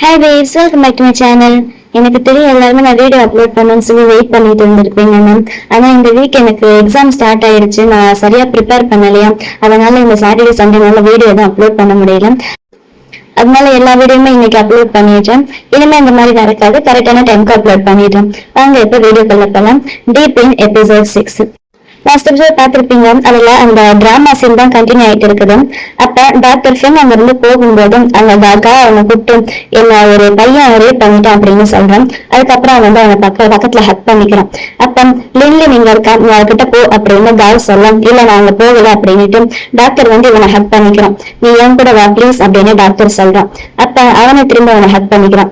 Hi babes, welcome back to my channel. எனக்கு தெரியும் எல்லாருமே நான் வீடியோ அப்லோட் பண்ணணும்னு சொல்லி வெயிட் பண்ணிட்டு இருந்திருப்பீங்க மேம். ஆனா இந்த வீக் எனக்கு எக்ஸாம் ஸ்டார்ட் ஆயிடுச்சு. நான் சரியா ப்ரிப்பேர் பண்ணலையா, அதனால இந்த சாட்டர்டே சண்டேனால வீடியோ எதுவும் அப்லோட் பண்ண முடியல. அதனால எல்லா வீடியோமே இன்னைக்கு அப்லோட் பண்ணிட்டேன். இனிமே இந்த மாதிரி நடக்காது, கரெக்டான டைமுக்கு அப்லோட் பண்ணிட்டேன். வாங்க இப்ப வீடியோ போலாம். Deep in episode 6. Last episode பார்த்திருப்பீங்க. அதுல அந்த டிராமா சீன் தான் கண்டினியூ ஆயிட்டு இருக்குது. அப்ப டாக்டர் ஃபெங் அங்க இருந்து போகும்போது அந்த டாக்கா அவனை கூப்பிட்டு என்ன ஒரு பையன் ரேப் பண்ணிட்டான் அப்படின்னு சொல்றான். அதுக்கப்புறம் அவன் வந்து அவனை பக்கத்துல ஹக் பண்ணிக்கிறான். அப்ப லின்லி நீங்க இருக்கா, நீ அவகிட்ட போ அப்படின்னு கால் சொல்ல, இல்ல நான் அங்க போகல அப்படின்னுட்டு டாக்டர் வந்து இவனை ஹக் பண்ணிக்கிறான். நீ என் கூட வா ப்ளீஸ் அப்படின்னு டாக்டர் சொல்றான். அப்ப அவனை திரும்ப அவனை ஹக் பண்ணிக்கிறான்.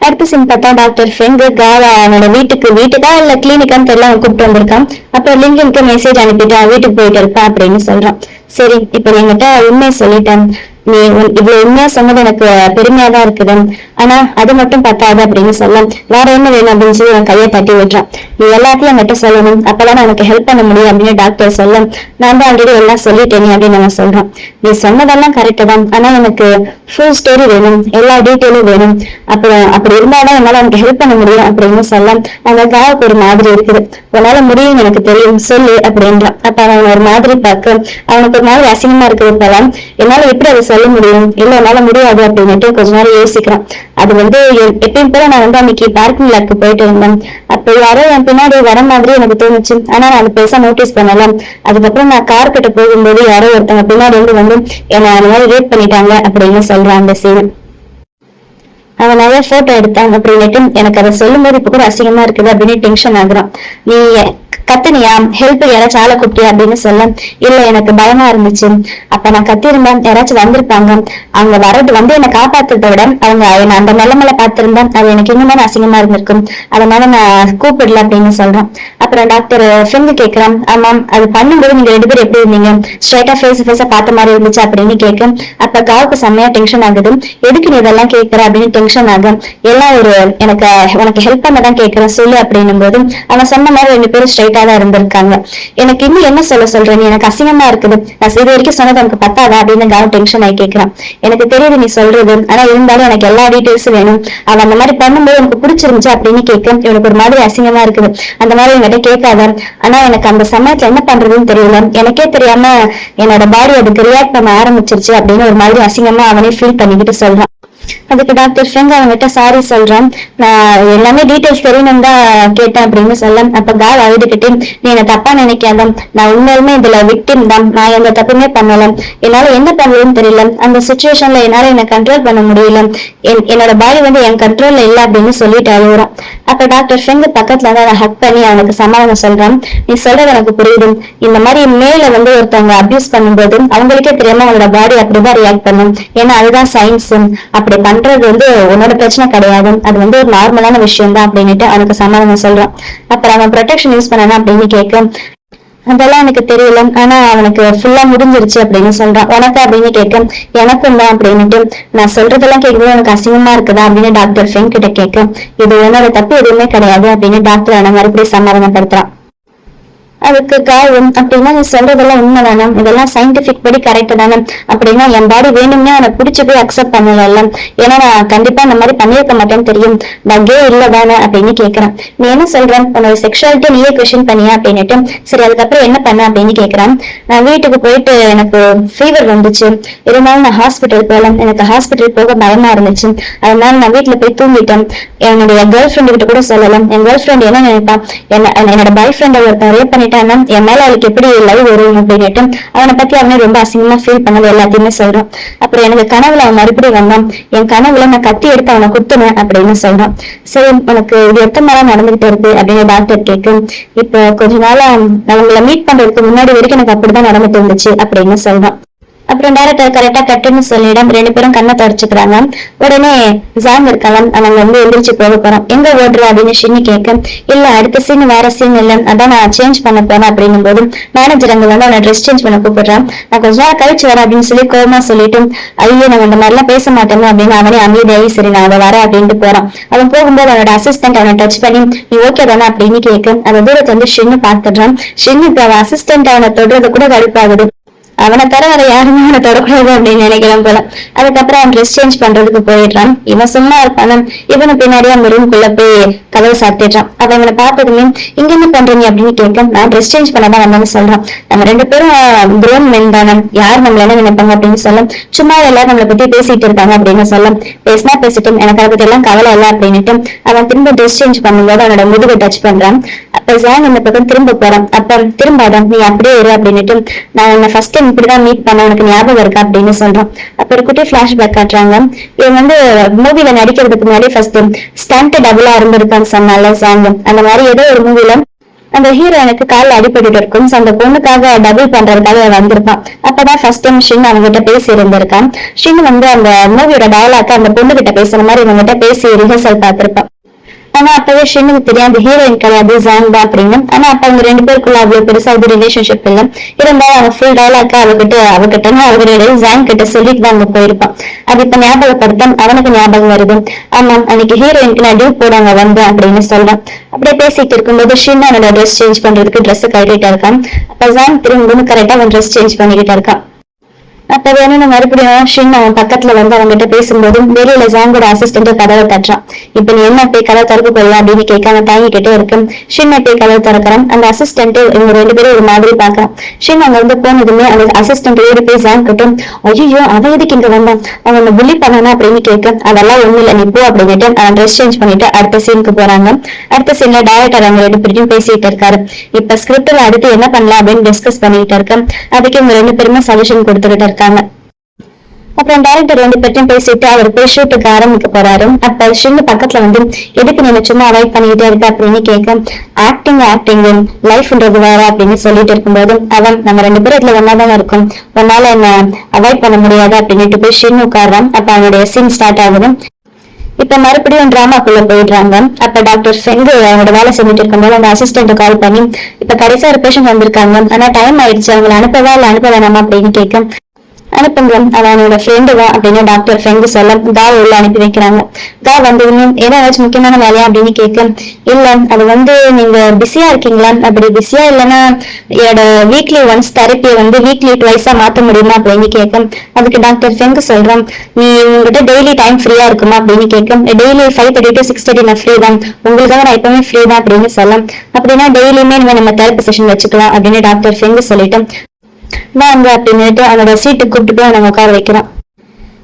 அடுத்த சீன் பார்த்தா டாக்டர் ஃபெங் காவா அவனோட வீட்டுக்கா இல்ல கிளினிக்கான்னு தெரியல அவன் கூப்பிட்டு வந்திருக்கான். அப்புறம் லிங்கனுக்கு மெசேஜ் அனுப்பிட்டு வீட்டுக்கு போயிட்டு இருப்பான் அப்படின்னு சொல்றான். சரி, இப்ப என்கிட்ட உண்மையை சொல்லிட்டேன், நீ இவ்வளவு உண்மையா சொன்னது எனக்கு பெருமையா தான் இருக்குது. ஆனா அது மட்டும் பத்தாது அப்படின்னு சொல்ல, வேற என்ன வேணும் அப்படின்னு சொல்லி அவன் கையை தட்டி விட்டுறான். நீ எல்லாத்தையும் என்கிட்ட சொல்லணும், அப்பதான் எனக்கு ஹெல்ப் பண்ண முடியும் அப்படின்னு டாக்டர் சொல்ல, நான் தான் ஆல்ரெடி எல்லாம் சொல்லிட்டேனே அப்படின்னு அவன் சொல்றான். நீ சொன்னதெல்லாம் கரெக்ட் தான், ஆனா எனக்கு ஃபுல் ஸ்டோரி வேணும், எல்லா டீட்டெயிலும் வேணும். அப்புறம் அப்படி இருந்தாதான் என்னால எனக்கு ஹெல்ப் பண்ண முடியும் அப்படின்னு சொல்ல, அந்த காவுக்கு ஒரு மாதிரி இருக்குது. உன்னால முடியும் எனக்கு தெரியும், சொல்லு அப்படின்றான். அப்ப அவன் ஒரு மாதிரி பார்க்க அவனுக்கு ஒரு மாதிரி அசிங்கமா இருக்குது போல. என்னால எப்படி அதை சொல்ல முடியும், இல்ல என்னால முடியாது அப்படின்னுட்டு கொஞ்ச நேரம் யோசிக்கிறான். அது வந்து எப்பயும் போல நான் வந்து அன்னைக்கு பார்க்கிங் லாக்கு போயிட்டு இருந்தேன். அப்ப யாரோ என் பின்னாடி வர மாதிரி எனக்கு தோணுச்சு. ஆனா நான் அது பெருசா நோட்டீஸ் பண்ணல. அதுக்கப்புறம் நான் கார் கிட்ட போகும்போது யாரோ ஒருத்தவங்க பின்னாடி வந்து என்னை அந்த மாதிரி ரேட் பண்ணிட்டாங்க அப்படின்னு சொல்றான் அந்த சீன். அவன் நிறைய போட்டோ எடுத்தாங்க அப்படின்னுட்டு எனக்கு அதை சொல்லும் போது இப்ப கூட அசிங்கமா இருக்குது அப்படின்னு டென்ஷன் ஆகுறான். நீ கத்துனியா, ஹெல்ப் யாராச்சும் ஆளை கூப்பிட்டியா அப்படின்னு சொல்ல, இல்ல எனக்கு பயமா இருந்துச்சு. அப்ப நான் கத்திருந்தேன், யாராச்சும் வந்திருப்பாங்க. அவங்க வர்றது வந்து என்னை காப்பாத்துறதை விட அவங்க என்ன அந்த நிலைமையில பார்த்திருந்தேன், அது எனக்கு இன்னுமே அசிங்கமா இருந்திருக்கும். அதனால நான் கூப்பிடல அப்படின்னு சொல்றான். அப்புறம் டாக்டர் ஃபெங் கேட்கிறான், ஆமாம் அது பண்ணும்போது நீங்க 2 பேரும் எப்படி இருந்தீங்க, ஸ்ட்ரைட்டா ஃபேஸா பார்த்த மாதிரி இருந்துச்சு அப்படின்னு கேட்க, அப்ப காவுக்கு செம்மையா டென்ஷன் ஆகுது. எதுக்கு நீ இதெல்லாம் கேட்கிற அப்படின்னு டென்ஷன் ஆகும். எல்லாம் ஒரு உனக்கு ஹெல்ப் பண்ணதான் கேட்கிறேன் சொல்லு அப்படின்னும் போது அவன் சொன்ன மாதிரி 2 பேரும் ஸ்ட்ரைட்டா தான் இருந்திருக்காங்க. எனக்கு இன்னும் என்ன சொல்றேன், நீ எனக்கு அசிங்கமா இருக்குது, நான் இது வரைக்கும் சொன்னது எனக்கு பத்தாதா அப்படின்னு காவ் டென்ஷன் ஆகி கேட்கிறான். எனக்கு தெரியுது நீ சொல்றது, ஆனா இருந்தாலும் எனக்கு எல்லா டீட்டெயில்ஸும் வேணும். அவன் அந்த மாதிரி பண்ணும்போது எனக்கு பிடிச்சிருந்துச்சு அப்படின்னு கேட்க எனக்கு ஒரு மாதிரி அசிங்கமா இருக்குது. அந்த மாதிரி என்கிட்ட கேட்காத, ஆனா எனக்கு அந்த சமயத்துல என்ன பண்றதுன்னு தெரியல, எனக்கே தெரியாம என்னோட பாடி அதுக்கு ரியாக்ட் பண்ண ஆரம்பிச்சிருச்சு அப்படின்னு ஒரு மாதிரி அசிங்கமா அவனே ஃபீல் பண்ணிக்கிட்டு சொல்றான். அதுக்கு டாக்டர் ஃபெங் அவங்ககிட்ட சாரி சொல்றான். நான் எல்லாமே டீட்டெயில்ஸ் தெரியணும் தான் கேட்டேன் அப்படின்னு சொல்ல, அப்ப கால் அழுதுகிட்டு, நீ என்ன தப்பா நினைக்காத, நான் உண்மையுமே இதுல விக்டிம் தான், நான் எந்த தப்புமே பண்ணல, என்னால என்ன பண்றதுன்னு தெரியல, அந்த சுச்சுவேஷன்ல என்னால என்ன கண்ட்ரோல் பண்ண முடியல, என்னோட பாடி வந்து என் கண்ட்ரோல்ல இல்ல அப்படின்னு சொல்லிட்டு அழுகுறான். அப்ப டாக்டர் ஃபெங் பக்கத்துல தான் ஹக் பண்ணி அவனுக்கு சமாதானம் சொல்றான். நீ சொல்றது எனக்கு புரியுது, இந்த மாதிரி மேல வந்து ஒருத்தவங்க அபியூஸ் பண்ணும்போது அவங்களுக்கே தெரியாம அவனோட பாடி அப்படிதான் ரியாக்ட் பண்ணும், ஏன்னா அதுதான் சயின்ஸ், அப்படி பண்றது வந்து உன்னோட பிரச்சனை கிடையாது, அது வந்து ஒரு நார்மலான விஷயம் தான் அப்படின்னுட்டு அவனுக்கு சமாதானம் சொல்றான். அப்புறம் அவன் ப்ரொடெக்ஷன் யூஸ் பண்ணானா அப்படின்னு கேட்க, அதெல்லாம் எனக்கு தெரியல, ஆனா அவனுக்கு ஃபுல்லா முடிஞ்சிருச்சு அப்படின்னு சொல்றான். உனக்கு அப்படின்னு கேட்க, எனக்கும் தான் அப்படின்னுட்டு, நான் சொல்றதெல்லாம் கேட்கும்போது எனக்கு அசிங்கமா இருக்குதா அப்படின்னு டாக்டர் ஃபெங் கிட்ட கேட்க, இது உன்னோட தப்பு எதுவுமே கிடையாது அப்படின்னு டாக்டர் அவனை மறுபடியும் சமாதானப்படுத்துறான். அதுக்கு காயம், அப்படின்னா நீ சொல்றதெல்லாம் உண்மைதானே, இதெல்லாம் சயின்டிபிக் படி கரெக்ட் தானே, அப்படின்னா என் பாடி வேணும்னே அவனை பிடிச்சி போய் அக்செப்ட் பண்ணல, ஏன்னா நான் கண்டிப்பா இந்த மாதிரி பண்ணியிருக்க மாட்டேன்னு தெரியும், நான் கே இல்லதானே அப்படின்னு கேட்கிறான். நீ என்ன சொல்றேன், உன்னோட செக்ஷுவாலிட்டி நீயே கொஸ்டின் பண்ணியா அப்படின்னுட்டு, சரி அதுக்கப்புறம் என்ன பண்ண அப்படின்னு கேட்கிறான். நான் வீட்டுக்கு போயிட்டு எனக்கு ஃபீவர் வந்துச்சு, இருந்தாலும் நான் ஹாஸ்பிட்டல் போகல, எனக்கு ஹாஸ்பிட்டல் போக பயமா இருந்துச்சு, அதனால நான் வீட்டுல போய் தூங்கிட்டேன். என்னுடைய கேர்ள் ஃப்ரெண்டு கிட்ட கூட சொல்லலாம். என் கேர்ள் ஃப்ரெண்ட் என்ன நினைப்பான், என்னோட பாய் ஃப்ரெண்டை ஒருத்தன் ரேப் பண்ணிட்டான், என் மேல அவளுக்கு எப்படி லவ் வரும் அப்படின்னுட்டு அவனை பத்தி அவனே ரொம்ப அசிங்கமா ஃபீல் பண்ணது எல்லாத்தையுமே சொல்றான். அப்புறம் எனக்கு கனவுல அவன் மறுபடியும் வந்தான், என் கனவுல நான் கத்தி எடுத்து அவனை குத்துனேன் அப்படின்னு சொல்றான். சரி உனக்கு இது எத்தனை நாளா நடந்துகிட்டு இருக்கு அப்படின்னு டாக்டர் கேட்கும். இப்போ கொஞ்ச நாளா அவங்களை மீட் பண்றதுக்கு முன்னாடி வரைக்கும் எனக்கு அப்படிதான் நடந்துட்டு இருந்துச்சு அப்படின்னு சொல்றான். அப்புறம் டைரக்டர் கரெக்டா கட்டுன்னு சொல்லிடும். 2 பேரும் கண்ணை தொடச்சுக்கிறாங்க. உடனே ஜாங் இருக்கலாம், அவங்க வந்து எந்திரிச்சு போக போறான். எங்க ஓடுற அப்படின்னு ஷின்னி கேட்க, இல்ல அடுத்த சீன் வேற சீன் இல்ல, அதான் நான் சேஞ்ச் பண்ண போறேன் அப்படின்னும் போது மேனேஜர் அங்க வந்து அவனை ட்ரெஸ் சேஞ்ச் பண்ண கூப்பிடுறான். நான் கொஞ்ச நேரம் கழிச்சு வரேன் அப்படின்னு சொல்லி கோபமா சொல்லிட்டு, ஐயோ நம்ம இந்த மாதிரிலாம் பேச மாட்டோம் அப்படின்னு அவனே அமைதியாகி சரி நான் அதை வரேன் அப்படின்ட்டு போறான். அவன் போகும்போது அவனோட அசிஸ்டன்ட் அவனை டச் பண்ணி நீ ஓகே தானே அப்படின்னு கேட்க, அந்த தூரத்தை வந்து ஷின்னு பார்த்துடுறான். ஷின்னுக்கு அவன் அசிஸ்டன்ட் அவனை தொடுறது கூட கடுப்பாகுது. அவனை தர வேற யாருமே அவனை தொடக்கூடாது அப்படின்னு நினைக்கிறான் போல. அதுக்கப்புறம் அவன் ட்ரெஸ் சேஞ்ச் பண்றதுக்கு போயிடுறான். இவன் சும்மா இருப்பான இவனு பின்னாடி அந்த ரூம்குள்ள போய் கதவு சாத்திடுறான். அவன் இவனை பார்த்ததுமே இங்க என்ன பண்றீங்க அப்படின்னு கேட்க, நான் ட்ரெஸ் சேஞ்ச் பண்ணதான் வந்தேன்னு சொல்றான். நம்ம ரெண்டு பேரும் குரோன் மென் தானே, யார் நம்மள என்ன நினைப்பாங்க அப்படின்னு சொல்ல, சும்மா எல்லாரும் நம்மளை பத்தி பேசிட்டு இருக்காங்க அப்படின்னு சொல்ல, பேசினா பேசிட்டும் எனக்கு அதை பத்தி எல்லாம் கவலை இல்லை அப்படின்னுட்டு அவன் திரும்ப ட்ரெஸ் சேஞ்ச் பண்ணும்போது அவனோட முதுகு டச் பண்றான். அப்ப ஜாங் இந்த பக்கம் திரும்ப போறான். அப்ப திரும்பாதான் நீ அப்படியே இரு அப்படின்னுட்டு, நான் உன்னை ஃபர்ஸ்ட் டைம் இப்படிதான் மீட் பண்ண உனக்கு ஞாபகம் இருக்கா அப்படின்னு சொல்றான். அப்ப ஒரு குட்டி பிளாஷ்பேக் காட்டுறாங்க. இவன் மூவில நடிக்கிறதுக்கு முன்னாடி ஃபர்ஸ்ட் ஸ்டண்ட் டபுளா இருந்திருக்கான்னு சொன்னால சாங், அந்த மாதிரி ஏதோ ஒரு மூவில அந்த ஹீரோனுக்கு காலில் அடிபட்டு இருக்கும். அந்த பொண்ணுக்காக டபுள் பண்றதுக்காக வந்திருப்பான். அப்பதான் ஃபர்ஸ்ட் டைம் ஷின் அவங்ககிட்ட பேசி இருந்திருக்கான். ஷின் அந்த மூவியோட டயலாக் அந்த பொண்ணு கிட்ட பேசுற மாதிரி இவங்ககிட்ட பேசி ரிஹர்சல் பார்த்திருப்பான். ஆனா அப்பவே ஷின்னுக்கு தெரியும் அந்த ஹீரோயின் கிடையாது ஜாங் தான் அப்படின்னு. ஆனா அப்ப அவங்க ரெண்டு பேருக்குள்ள அவ்வளவு பெருசா அது ரிலேஷன்ஷிப் இல்ல. இருந்தாலும் அவன் ஃபுல் டயலாக்கா அவகிட்ட ஜாங் கிட்ட சொல்லிட்டு தான் அங்க போயிருப்பான். அது இப்ப ஞாபகப்படுத்த அவனுக்கு ஞாபகம் வருது. ஆமா அன்னைக்கு ஹீரோயினுக்கு நான் டியூப் போடாங்க வந்தேன் அப்படின்னு சொல்றான். அப்படியே பேசிட்டு இருக்கும்போது ஷின் அவனோட ட்ரெஸ் சேஞ்ச் பண்றதுக்கு ட்ரெஸ் கட்டிட்டு இருக்கான். அப்ப ஜாங் திரும்ப கரெக்டா அவன் ட்ரெஸ் சேஞ்ச் பண்ணிக்கிட்டு இருக்கான். அப்ப வேணும்னு மறுபடியும் ஷின் அவன் பக்கத்துல அவங்ககிட்ட பேசும்போது வெளியில ஜாங்கோட அசிஸ்டன்ட் கதவை தட்டுறான். இப்ப நீ என்ன போய் கதவை திறக்க போறியா அப்படின்னு கேட்க அவன் தாங்கிக்கிட்டே இருக்கு. ஷின்னை போய் கதவை திறக்கிறான். அந்த அசிஸ்டன்ட் இவங்க ரெண்டு பேரும் ஒரு மாதிரி பாக்குறான். ஷின் அங்க போனதுமே அந்த அசிஸ்டன்ட் ஓடி போய் ஜாங் கிட்டும், ஐயோ அவன் எதுக்கு இங்க வந்தான், அவன் புள்ளி பண்ணானா அப்படின்னு கேட்க, அதெல்லாம் ஒண்ணு இல்ல நீ போ அப்படின்னுட்டு அவன் ட்ரெஸ் சேஞ்ச் பண்ணிட்டு அடுத்த சீனுக்கு போறாங்க. அடுத்த சீன்ல டைரக்டர் அவங்க ரெண்டு பேரும் பேசிட்டு இருக்காரு. இப்ப ஸ்கிரிப்ட்ல அடுத்து என்ன பண்ணலாம் அப்படின்னு டிஸ்கஸ் பண்ணிட்டு இருக்கேன். அதுக்கு இவங்க ரெண்டு பேருமே சஜஷன் கொடுத்துட்டு இருக்காங்க. அப்புறம் டைரக்டர் ரெண்டு பேர்ட்டையும் பேசிட்டு அவர் போய் ஷூட்டுக்கு ஆரம்பிக்க போறாரு. அப்ப ஷின்னு பக்கத்துல எதுக்கு நீங்க சும்மா அவாய்ட் பண்ணிட்டே இருக்க அப்படின்னு கேட்க, ஆக்டிங் லைஃப்ன்றது வேற அப்படின்னு சொல்லிட்டு இருக்கும்போது அவன் நம்ம ரெண்டு பேரும் இதுல ஒன்னாதானே இருக்கும், உன்னால என்ன அவாய்ட் பண்ண முடியாது அப்படின்னுட்டு போய் ஷின்னு உட்கார்றான். அப்ப அவனுடைய சீன் ஸ்டார்ட் ஆகுது. இப்ப மறுபடியும் டிராமாக்குள்ள போயிடுறாங்க. அப்ப டாக்டர் ஃபெங்கு அவனோட வேலை செஞ்சுட்டு இருக்கும்போது அந்த அசிஸ்டன்ட் கால் பண்ணி, இப்ப கடைசியா ஒரு பேஷண்ட் வந்திருக்காங்க, ஆனா டைம் ஆயிடுச்சு, அவங்களை அனுப்பவா இல்ல அனுப்ப வேணாமா அப்படின்னு கேட்க, அனுப்புங்க அவனோட ஃப்ரெண்டு தான் அப்படின்னு டாக்டர் ஃபெங்கு சொல்ல கா உள்ள அனுப்பி வைக்கிறாங்க. கா ஏதாச்சும் முக்கியமான வேலையா அப்படின்னு கேட்க, இல்ல அது நீங்க பிஸியா இருக்கீங்களா, அப்படி பிஸியா இல்லைன்னா என்னோட வீக்லி ஒன்ஸ் தெரப்பியை வீக்லி ட்வைஸா மாத்த முடியுமா அப்படின்னு கேட்க, அதுக்கு டாக்டர் ஃபெங்கு சொல்றான், நீ உங்ககிட்ட டெய்லி டைம் ஃப்ரீயா இருக்குமா அப்படின்னு கேட்க, டெய்லி 5:30 to 6:30 நான் ஃப்ரீ தான், உங்களுக்காக நான் எப்பவுமே ஃப்ரீ தான் அப்படின்னு சொல்ல, அப்படின்னா டெய்லியுமே நம்ம தெரப்பி செஷன் வச்சுக்கலாம் அப்படின்னு டாக்டர் ஃபெங்கு சொல்லிட்டேன் வாங்க அப்படின்னுட்டு அவனோட சீட்டுக்கு கூப்பிட்டு போய் அவனை உட்கார வைக்கிறான்.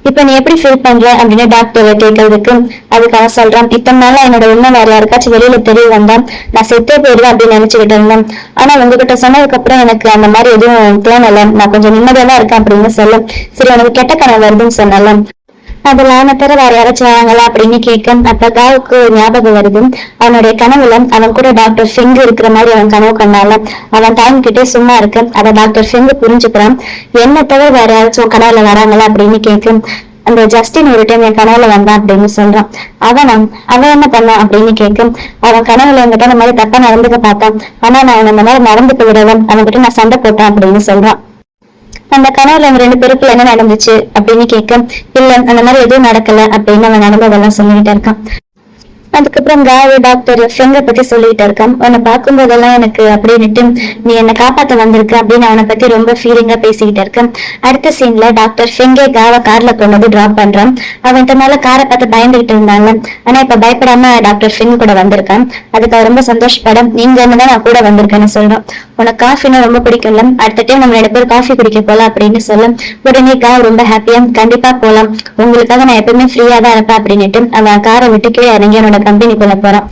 இப்ப நீ எப்படி ஃபீல் பண்ற அப்படின்னு டாக்டர் கேட்கறதுக்கு அதுக்காக சொல்றான், இத்தனை நாளா என்னோட உண்மை வேற யாருக்காச்சும் வெளியில தெரிய வந்தான், நான் செத்தே போயிடுவேன் அப்படின்னு நினைச்சுக்கிட்டு இருந்தேன். ஆனா உங்ககிட்ட சொன்னதுக்கு அப்புறம் எனக்கு அந்த மாதிரி எதுவும் தோணல, நான் கொஞ்சம் நிம்மதியா தான் இருக்கேன் அப்படின்னு சொல்ல, சரி உனக்கு கெட்ட கனவு வருதுன்னு சொன்னால, அதுல அவனை தர வேற யாராச்சும் வராங்களா அப்படின்னு கேட்க, அப்ப காவுக்கு ஞாபகம் வருது. அவனுடைய கனவுல அவன் கூட டாக்டர் ஃபெங்கு இருக்கிற மாதிரி அவன் கனவு கண்டால அவன் தாங்கிக்கிட்டே சும்மா இருக்கு. அதை டாக்டர் ஃபெங்கு புரிஞ்சுக்கிறான். என்ன தவிர வேற யாராச்சும் கனவுல வராங்களா அப்படின்னு கேட்க, அந்த ஜஸ்டின் ஒரு டைம் என் கனவுல வந்தான் அப்படின்னு சொல்றான். அவன் என்ன பண்ணான் அப்படின்னு கேட்க, அவன் கனவுல என்கிட்ட அந்த மாதிரி தப்பா நடந்துக்க பார்த்தான், ஆனா நான் அந்த மாதிரி நடந்துக்க விடவன் அவன்கிட்ட நான் சண்டை போட்டேன் அப்படின்னு சொல்றான். அந்த கனவுல அவங்க ரெண்டு பேருக்குள்ள என்ன நடந்துச்சு அப்படின்னு கேட்க, இல்ல அந்த மாதிரி எதுவும் நடக்கல அப்படின்னு அவன் நடந்ததெல்லாம் சொல்லிட்டு இருக்கான். அதுக்கப்புறம் காவு டாக்டர் ஃபெங்க பத்தி சொல்லிட்டு இருக்கான். உன்னை பார்க்கும் போதெல்லாம் எனக்கு அப்படின்னுட்டு நீ என்னை காப்பாத்த வந்திருக்க அப்படின்னு அவனை பத்தி ரொம்ப ஃபீலிங்கா பேசிக்கிட்டு இருக்கேன். அடுத்த சீன்ல டாக்டர் ஃபெங்கே காவை கார்ல கொண்டு டிராப் பண்றான். அவன் மேல காரை பார்த்து பயந்துகிட்டு இருந்தாங்க. ஆனா இப்ப பயப்படாம டாக்டர் ஃபெங் கூட வந்திருக்கான். அதுக்கு அவன் ரொம்ப சந்தோஷப்பட, நீங்க என்னதான் நான் கூட வந்திருக்கேன்னு சொல்றான். உனக்கு காஃபின்னா ரொம்ப பிடிக்கும்ல, அடுத்த டைம் நம்ம 2 பேரும் காஃபி குடிக்க போலாம் அப்படின்னு சொல்ல, உடனே காவ் ரொம்ப ஹாப்பியா கண்டிப்பா போலாம், உங்களுக்காக நான் எப்பவுமே ஃப்ரீயா தான் இருப்பேன் அப்படின்னுட்டு அவன் காரை விட்டு கீழே இறங்கி அவனோட கம்பெனிக்குள்ள போறான்.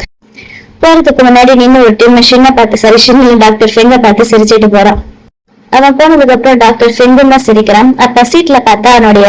போறதுக்கு முன்னாடி நின்று ஒரு டைம் ஷின்ன டாக்டர் ஃபெங்க பார்த்து சிரிச்சுட்டு போறான். அவன் போனதுக்கு அப்புறம் டாக்டர் ஃபெங்கும் தான் சிரிக்கிறான். அப்ப சீட்ல பார்த்தா அவனுடைய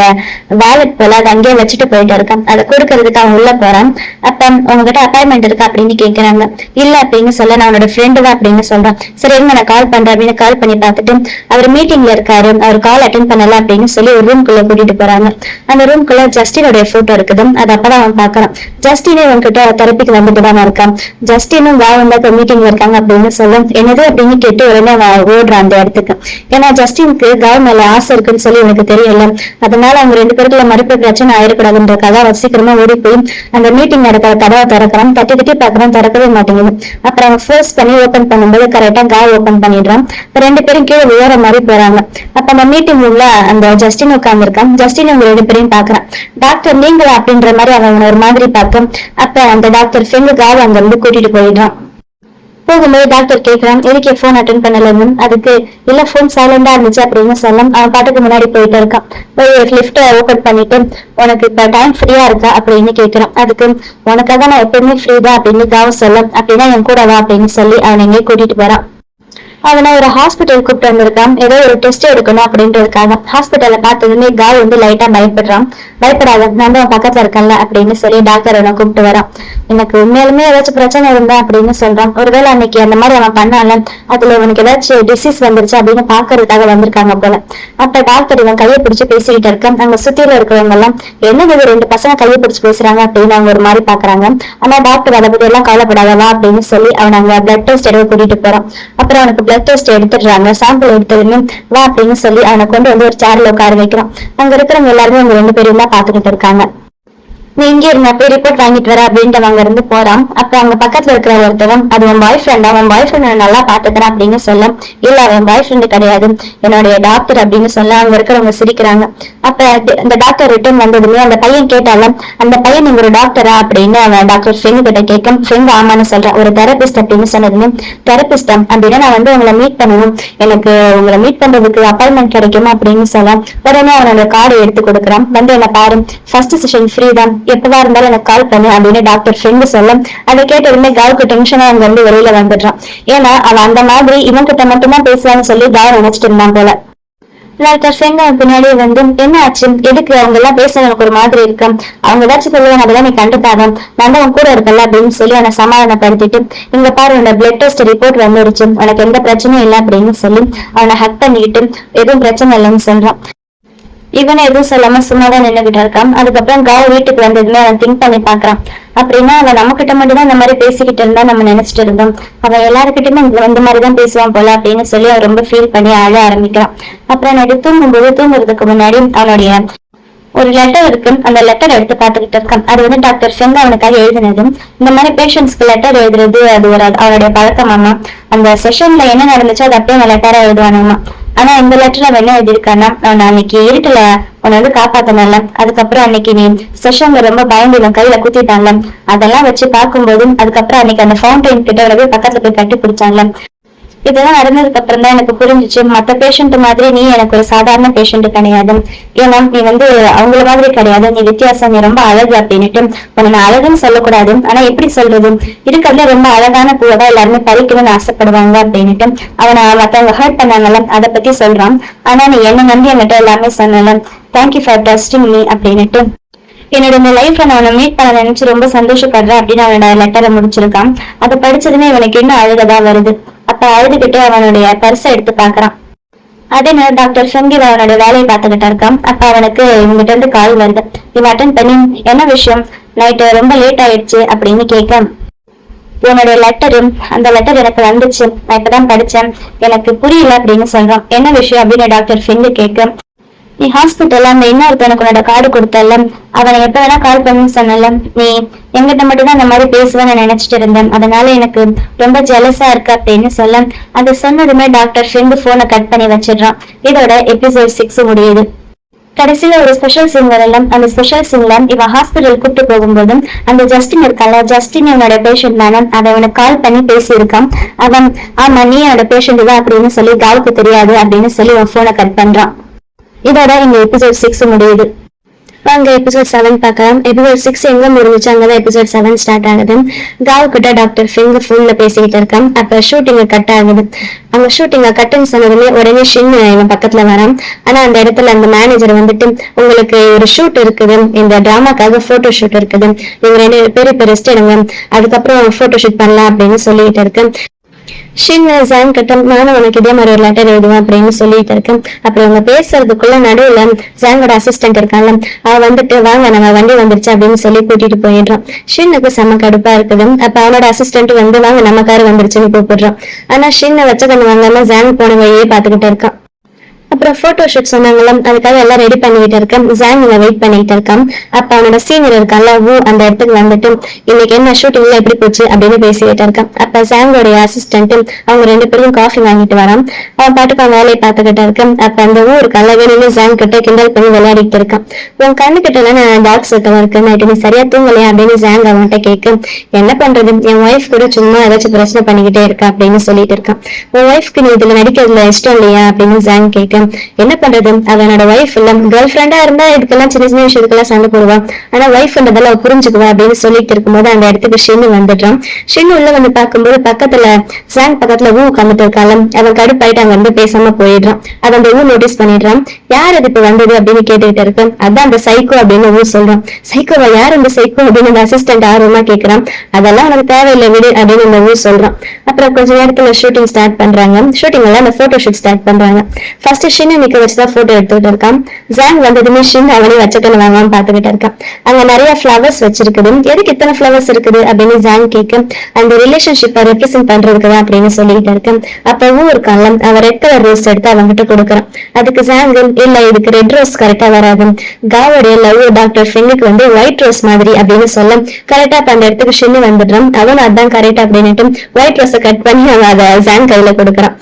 வாலெட் போல அதை அங்கேயே வச்சுட்டு போயிட்டு இருக்கான். அதை கொடுக்கறதுக்கு அவன் உள்ள போறான். அப்ப உங்ககிட்ட அப்பாயின்மெண்ட் இருக்கா அப்படின்னு கேட்கிறாங்க. இல்ல அப்படின்னு சொல்ல, நான் அவனோட ஃப்ரெண்டு தான் அப்படின்னு சொல்றான். சரி நான் கால் பண்றேன் அப்படின்னு கால் பண்ணி பார்த்துட்டு அவர் மீட்டிங்ல இருக்காரு, அவர் கால் அட்டென்ட் பண்ணல அப்படின்னு சொல்லி ஒரு ரூம்குள்ள கூட்டிட்டு போறாங்க. அந்த ரூம்குள்ள ஜஸ்டினுடைய போட்டோ இருக்குது. அது அப்பதான் அவன் பாக்குறான். ஜஸ்டினே உங்ககிட்ட தெரப்பிக்கு வந்துட்டு தானே இருக்கான். ஜஸ்டினும் வா வந்தா மீட்டிங்ல இருக்காங்க அப்படின்னு சொல்ல, என்னது அப்படின்னு கேட்டு உடனே ஓடுறான் அந்த இடத்துக்கு. ஏன்னா ஜஸ்டினுக்கு கவ் மேல ஆசை இருக்குன்னு சொல்லி எனக்கு தெரியல. அதனால அவங்க 2 பேருக்குள்ள மறுப்பு பிரச்சனை ஆயிடக்கூடாதுன்றக்காக அவர் சீக்கிரமா ஓடி போய் அந்த மீட்டிங் நடக்கிற கதவை திறக்கிறான். தட்டி தட்டி பாக்குறான், திறக்கவே மாட்டேங்குது. அப்புறம் அவன் ஃபோர்ஸ் பண்ணி ஓபன் பண்ணும்போது கரெக்டா கவ் ஓபன் பண்ணிடுறான். 2 பேரும் கீழே விழுற மாதிரி போறாங்க. அப்ப அந்த மீட்டிங் உள்ள அந்த ஜஸ்டின் உட்கார்ந்து இருக்கான். ஜஸ்டின் அவங்க 2 பேரையும் பாக்குறான். டாக்டர் நீங்களா அப்படின்ற மாதிரி அவன் ஒரு மாதிரி பார்க்கும். அப்ப அந்த டாக்டர் ஃபெங்கு காவ் அங்க இருந்து கூட்டிட்டு போயிடுறான். போகும்போது டாக்டர் கேட்கிறான், எதுக்கு போன் அட்டன் பண்ணலன்னு. அதுக்கு இல்ல போன் சைலண்டா இருந்துச்சு அப்படின்னு சொல்ல அவன் பாட்டுக்கு முன்னாடி போயிட்டு இருக்கான். போய் லிப்ட் ஓபன் பண்ணிட்டு உனக்கு இப்ப டைம் ஃப்ரீயா இருக்கா அப்படின்னு கேட்கிறான். அதுக்கு உனக்காக நான் எப்பவுமே ஃப்ரீ தான் அப்படின்னு காவ சொல்ல, அப்படின்னா என் கூட வா அப்படின்னு சொல்லி அவனை எங்கேயே கூட்டிட்டு போறான். அவனை ஒரு ஹாஸ்பிட்டல் கூப்பிட்டு வந்திருக்கான். ஏதோ ஒரு டெஸ்ட் எடுக்கணும் அப்படின்றதுக்காக. ஹாஸ்பிட்டல்ல பார்த்ததுமே காவ் வந்து லைட்டா பயப்படுறான். பயப்படாத, நான் தான் பக்கத்துல இருக்கேன்ல அப்படின்னு சொல்லி டாக்டர் அவனை கூப்பிட்டு வரான். எனக்கு உண்மையாலுமே ஏதாச்சும் பிரச்சனை இருந்தா அப்படின்னு சொல்றான். ஒருவேளை அன்னைக்கு அந்த மாதிரி அவன் பண்ணால அதுல உனக்கு ஏதாச்சும் டிசீஸ் வந்துருச்சு அப்படின்னு பாக்குறதுக்காக வந்திருக்காங்க போல. அப்ப டாக்டர் இவன் கையை பிடிச்சு பேசிக்கிட்டு இருக்கான். அங்க சுத்தியில இருக்கிறவங்க எல்லாம் என்னது 2 பசங்க கையை பிடிச்சு பேசுறாங்க அப்படின்னு அவங்க ஒரு மாதிரி பாக்குறாங்க. ஆனா டாக்டர் அதை பத்தி எல்லாம் கவலைப்படாதவா அப்படின்னு சொல்லி அவன் அங்க பிளட் டெஸ்ட் எடுக்க கூட்டிட்டு போறான். அப்புறம் அவனுக்கு பிளட் டெஸ்ட் எடுத்துடுறாங்க. சாம்பிள் எடுத்ததுமே வா அப்படின்னு சொல்லி அவனை கொண்டு வந்து ஒரு சேர்ல உட்கார வைக்கிறான். அங்க இருக்கிறவங்க எல்லாருமே அவங்க 2 பேரும் தான் பாத்துக்கிட்டு இருக்காங்க. நீ இங்கே இருந்த போய் ரிப்போர்ட் வாங்கிட்டு வர அப்படின்ட்டு அங்க இருந்து போறான். அப்ப அவங்க பக்கத்துல இருக்கிற ஒருத்தவன் அது அவன் பாய் ஃப்ரெண்ட், அவன் பாய் ஃப்ரெண்ட் நல்லா பாத்துக்கிறான் அப்படின்னு சொல்ல, இல்ல அவன் பாய் ஃப்ரெண்டு கிடையாது, என்னுடைய டாக்டர் அப்படின்னு சொல்ல அங்க இருக்கிறவங்க சிரிக்கிறாங்க. அப்ப அந்த டாக்டர் ரிட்டர்ன் வந்ததுமே அந்த பையன் கேட்டாலும் அந்த பையன் நீங்க ஒரு டாக்டரா அப்படின்னு அவன் டாக்டர் ஃபெங்கு கிட்ட கேட்க, ஃபெங்கு ஆமான்னு சொல்றான். ஒரு தெரபிஸ்ட் அப்படின்னு சொன்னதுமே, தெரபிஸ்டா அப்படின்னா நான் வந்து உங்களை மீட் பண்ணணும், எனக்கு உங்களை மீட் பண்றதுக்கு அப்பாயின்மெண்ட் கிடைக்குமா அப்படின்னு சொல்ல, உடனே அவனோட கார்டு எடுத்து கொடுக்குறான். வந்து என்ன பாரு, ஃபர்ஸ்ட் செஷன் ஃப்ரீ தான், எப்பவா இருந்தாலும் எனக்கு கால் பண்ணு அப்படின்னு டாக்டர் ஃப்ரெண்டு சொல்ல, அதை கேட்டதுமே காவுக்கு டென்ஷனா அங்க வந்து வெளியில வந்துடுறான். ஏன்னா அவன் அந்த மாதிரி இவன் கிட்ட மட்டும்தான் பேசுவான்னு சொல்லி காவ் நினைச்சிட்டு இருந்தான் போல. டாக்டர் செங்க பின்னாடி வந்து என்ன ஆச்சு, எதுக்கு அவங்க எல்லாம் பேச எனக்கு ஒரு மாதிரி இருக்கு, அவங்க ஏதாச்சும் சொல்லுவாங்க, அதெல்லாம் நீ கண்டுக்காதான், நான் தான் கூட இருக்கல அப்படின்னு சொல்லி அவனை சமாதானப்படுத்திட்டு, இங்க பாரு உன்னோட பிளட் டெஸ்ட் ரிப்போர்ட் வந்துருச்சு, உனக்கு எந்த பிரச்சனையும் இல்லை அப்படின்னு சொல்லி அவனை ஹக் பண்ணிட்டு எதுவும் பிரச்சனை இல்லைன்னு சொல்றான். இவனை எதுவும் சொல்லாம சும்மாதான் நின்றுகிட்டு இருக்கான். அதுக்கப்புறம் காவ் வீட்டுக்கு வந்ததுமே அவன் திங்க் பண்ணி பாக்குறான். அப்படின்னா அவன் நம்ம கிட்ட மட்டும் தான் இந்த மாதிரி பேசிக்கிட்டு இருந்தா நம்ம நினைச்சிட்டு இருந்தோம், அவன் எல்லாருக்கிட்டுமே இந்த மாதிரிதான் பேசுவான் போல அப்படின்னு சொல்லி அவன் ரொம்ப ஃபீல் பண்ணி அழ ஆரம்பிக்கிறான். அப்புறம் நைட்டு தூங்குறதுக்கு முன்னாடி அவனுடைய ஒரு லெட்டர் இருக்கு, அந்த லெட்டர் எடுத்து பாத்துக்கிட்டு இருக்கான். அது வந்து டாக்டர் ஃபெங் அவனுக்காக எழுதினது. இந்த மாதிரி பேஷண்ட்ஸ்க்கு லெட்டர் எழுதுறது அது ஒரு அவனுடைய பழக்கமாமா. அந்த செஷன்ல என்ன நடந்துச்சோ அது அப்படியே அவன் லெட்டரா எழுதுவானாமா. ஆனா இந்த லெட்டர் அவன் என்ன எழுதியிருக்கான்னா, அவன் அன்னைக்கு இருட்டுல உன்னை வந்து காப்பாத்தனால, அதுக்கப்புறம் அன்னைக்கு நீ செஷன்ல ரொம்ப பயந்து இவன் கையில குத்திட்டான்ல, அதெல்லாம் வச்சு பார்க்கும்போது அதுக்கப்புறம் அன்னைக்கு அந்த ஃபவுண்டைன் கிட்ட போய் பக்கத்துல போய் கட்டி பிடிச்சான்ல, இதெல்லாம் நடந்ததுக்கு அப்புறம் தான் எனக்கு புரிஞ்சிச்சு, மத்த பேஷண்ட் மாதிரி நீ எனக்கு ஒரு சாதாரண பேஷண்ட் கிடையாது, ஏன்னா நீ வந்து அவங்கள மாதிரி கிடையாது, நீ வித்தியாசம், நீ ரொம்ப அழகு அப்படின்னுட்டு. உன்னை நான் அழகுன்னு சொல்லக்கூடாது, ஆனா எப்படி சொல்றது, இருக்கிறதுல ரொம்ப அழகான பூவைதான் எல்லாருமே பறிக்கணும்னு ஆசைப்படுவாங்க அப்படின்னுட்டு அவனை மத்தவங்க ஹர்ட் பண்ணாங்கல்ல அதை பத்தி சொல்றான். ஆனா நீ என்ன நம்பி என்கிட்ட எல்லாமே சொன்னல, தேங்க்யூ ஃபார் ட்ரஸ்டிங் மீ அப்படின்னுட்டு. என்னோட இந்த லைஃப்ல நான் அவனை மீட் பண்ண நினைச்சு ரொம்ப சந்தோஷப்படுறேன் அப்படின்னு அவனோட லெட்டரை முடிச்சிருக்கான். அதை படிச்சதுமே இவனுக்கு இன்னும் அழுகதா வருது. அப்ப அழுதுகிட்டு அவனுடைய பர்ஸை எடுத்து பாக்குறான். அதே நேரம் டாக்டர் ஃபெங்கில் அவனோட வேலையை பார்த்துக்கிட்டு இருக்கான். அப்ப அவனுக்கு இவங்கிட்ட இருந்து கால் வருது. இவன் அட்டன் பண்ணி என்ன விஷயம், நைட்டு ரொம்ப லேட் ஆயிடுச்சு அப்படின்னு கேட்க, உன்னோட லெட்டரு, அந்த லெட்டர் எனக்கு வந்துச்சு, நான் இப்பதான் படிச்சேன், எனக்கு புரியல அப்படின்னு சொல்றான். என்ன விஷயம் அப்படின்னு டாக்டர் ஃபெங்கு கேட்க, நீ ஹாஸ்பிட்டல்ல அந்த இன்னொருத்தனுக்கு உன்னோட கார்டு கொடுத்தல, அவனை எப்ப வேணா கால் பண்ணு சொன்னல, நீ எங்கிட்ட மட்டும் தான் அந்த மாதிரி பேசுவேன்னு நினைச்சிட்டு இருந்தேன், அதனால எனக்கு ரொம்ப ஜெலஸா இருக்கு அப்படின்னு சொல்ல, அது சொன்னதுமே டாக்டர் ஃபெங்கு போனை கட் பண்ணி வச்சிடுறான். இதோட எபிசோட் 6 முடியுது. கடைசியில ஒரு ஸ்பெஷல் சீன் வரலாம். அந்த ஸ்பெஷல் சீன்ல இவன் ஹாஸ்பிட்டல் கூப்பிட்டு போகும்போதும் அந்த ஜஸ்டின் இருக்கால, ஜஸ்டின் இவனோட பேஷண்ட் தானே, அவன் அவனுக்கு கால் பண்ணி பேசியிருக்கான். அவன் ஆமா நீ என்னோட பேஷண்ட் தான் அப்படின்னு சொல்லி காவுக்கு தெரியாது அப்படின்னு சொல்லி அவன் போனை கட் பண்றான். இதோட இந்த எபிசோட் 6 முடியுது. வாங்க எபிசோட் 7 பார்க்கலாம். எபிசோட் 6 எங்க முடிஞ்சிச்சு, அங்கதான் எபிசோட் 7 ஸ்டார்ட் ஆகுது. காவு கிட்ட டாக்டர் ஃபெங் ஃபோன்ல பேசிக்கிட்டு இருக்கான். அப்ப ஷூட்டிங்க கட் ஆகுது. அவங்க ஷூட்டிங்க கட்டுன்னு சொன்னதுமே உடனே ஷின் இவன் பக்கத்துல வரான். ஆனா அந்த இடத்துல அந்த மேனேஜர் வந்துட்டு, உங்களுக்கு ஒரு ஷூட் இருக்குது, இந்த டிராமாக்காக போட்டோ ஷூட் இருக்குது, இவங்க 2 பேரும் இப்ப ரெஸ்ட் எடுங்க, அதுக்கப்புறம் போட்டோ ஷூட் பண்ணலாம் அப்படின்னு சொல்லிட்டு இருக்கு. ஷின் ஜாங் கிட்ட நானும் உனக்கு இதே மாதிரி ஒரு லெட்டர் எழுதுவேன் அப்படின்னு சொல்லிட்டு இருக்கேன். அப்புறம் அவங்க பேசுறதுக்குள்ள நடுவுல ஜாங்கோட அசிஸ்டன்ட் இருக்கான்ல, அவ வந்துட்டு வாங்க நம்ம வண்டி வந்துருச்சு அப்படின்னு சொல்லி கூட்டிட்டு போயிடுறான். ஷின்னுக்கு செம கடுப்பா இருக்குது. அப்ப அவனோட அசிஸ்டன்ட் வந்து வாங்க நம்ம கார் வந்துருச்சுன்னு கூப்பிடுறான். ஆனா ஷின்னை வச்ச கண்ணு வாங்காம ஜாங் போன வழியே பாத்துக்கிட்டு இருக்கான். அப்புறம் போட்டோ ஷூட் சொன்னாங்கல்ல, அதுக்காக எல்லாம் ரெடி பண்ணிக்கிட்டு இருக்கேன். ஜாங் வெயிட் பண்ணிட்டு இருக்கான். அப்ப அவனோட சீனியர் இருக்கான்ல அந்த இடத்துக்கு வந்துட்டு இன்னைக்கு என்ன ஷூட்டிங்ல எப்படி போச்சு அப்படின்னு பேசிக்கிட்டு இருக்கான். அப்ப ஜாங்கோடைய அசிஸ்டன்ட் அவங்க 2 பேரும் காஃபி வாங்கிட்டு வரான். அவன் பாட்டுக்கு அவன் வேலையை பார்த்துக்கிட்டு இருக்கான். அப்ப அந்த இருக்கான்ல வேணும்னு ஜாங் கிட்ட கிண்டல் பண்ணி விளையாடிட்டு இருக்கான். உன் கண்ணு கிட்ட டாக் சத்தம் இருக்கு, நைட்டு நீ சரியா தூங்கலையா அப்படின்னு ஜாங் அவன்கிட்ட கேட்க, என்ன பண்றது என் ஒய்ஃப் கூட சும்மா ஏதாச்சும் பிரச்சனை பண்ணிக்கிட்டே இருக்கா அப்படின்னு சொல்லிட்டு இருக்கான். உன் ஒய்ஃப்க்கு நீ இதுல நடிக்கிறதுல இஷ்டம் இல்லையா அப்படின்னு ஜாங் கேட்க, என்ன பண்றது அவனோட ஒய்ஃப் இல்ல, கேர்ள் ஃப்ரெண்டா இருந்தா இதுக்கெல்லாம் சின்ன சின்ன விஷயத்துக்கெல்லாம் சண்டை போடுவான், ஆனா ஒய்ஃப்ன்றதெல்லாம் புரிஞ்சுக்குவா அப்படின்னு சொல்லிட்டு இருக்கும்போது அந்த இடத்துக்கு ஷின்னு வந்துடுறான். ஷின்னு உள்ள வந்து பார்க்கும்போது பக்கத்துல ஜாங் பக்கத்துல உட்காந்துட்டு இருக்காள். அவன் கடுப்பாயிட்டு அங்க வந்து பேசாம போயிடுறான். அதை அந்த நோட்டீஸ் பண்ணிடுறான். யார் அது இப்ப வந்தது அப்படின்னு கேட்டுக்கிட்டு இருக்கு. அதான் அந்த சைக்கோ அப்படின்னு சொல்றான். சைக்கோவா, யார் இந்த சைக்கோ அப்படின்னு அந்த அசிஸ்டன்ட் ஆர்வமா கேட்கிறான். அதெல்லாம் உனக்கு தேவையில்லை விடு அப்படின்னு அந்த சொல்றான். அப்புறம் கொஞ்ச நேரத்துல ஷூட்டிங் ஸ்டார்ட் பண்றாங்க. ஷூட்டிங் எல்லாம் அந்த போட்டோ ஷூட் ஸ்டார்ட் பண்றாங்க. ஃபர்ஸ்ட் ஷின்னு நிக்க வச்சுதான் போட்டோ எடுத்துக்கிட்டு இருக்கான். ஜாங் வந்ததுமே ஷின் அவனே வச்சக்கன்னு வாங்காம பாத்துக்கிட்டு இருக்கான். அங்க நிறைய ஃபிளவர்ஸ் வச்சிருக்குது. எதுக்கு இத்தனை ஃபிளவர்ஸ் இருக்குது அப்படின்னு ஜாங் கேட்க, அந்த ரிலேஷன்ஷிப்பை ரெப்ரசென்ட் பண்றதுக்குதான் அப்படின்னு சொல்லிட்டு இருக்கேன். அப்பவும் இருக்கான்ல, அவன் ரெட் கலர் ரோஸ் எடுத்து அவன்கிட்ட கொடுக்குறான். அதுக்கு ஜாங் இல்ல இதுக்கு ரெட் ரோஸ் கரெக்டா வராது, காவோடைய லவ் டாக்டர் ஃபின்னுக்கு வந்து ஒயிட் ரோஸ் மாதிரி அப்படின்னு சொல்ல கரெக்டா அப்ப அந்த இடத்துக்கு ஷின்னு வந்துடுறான். அவன் அதான் கரெக்ட் அப்படின்னுட்டு ஒயிட் ரோஸை கட் பண்ணி அவன் அதை ஜாங் கையில கொடுக்குறான்.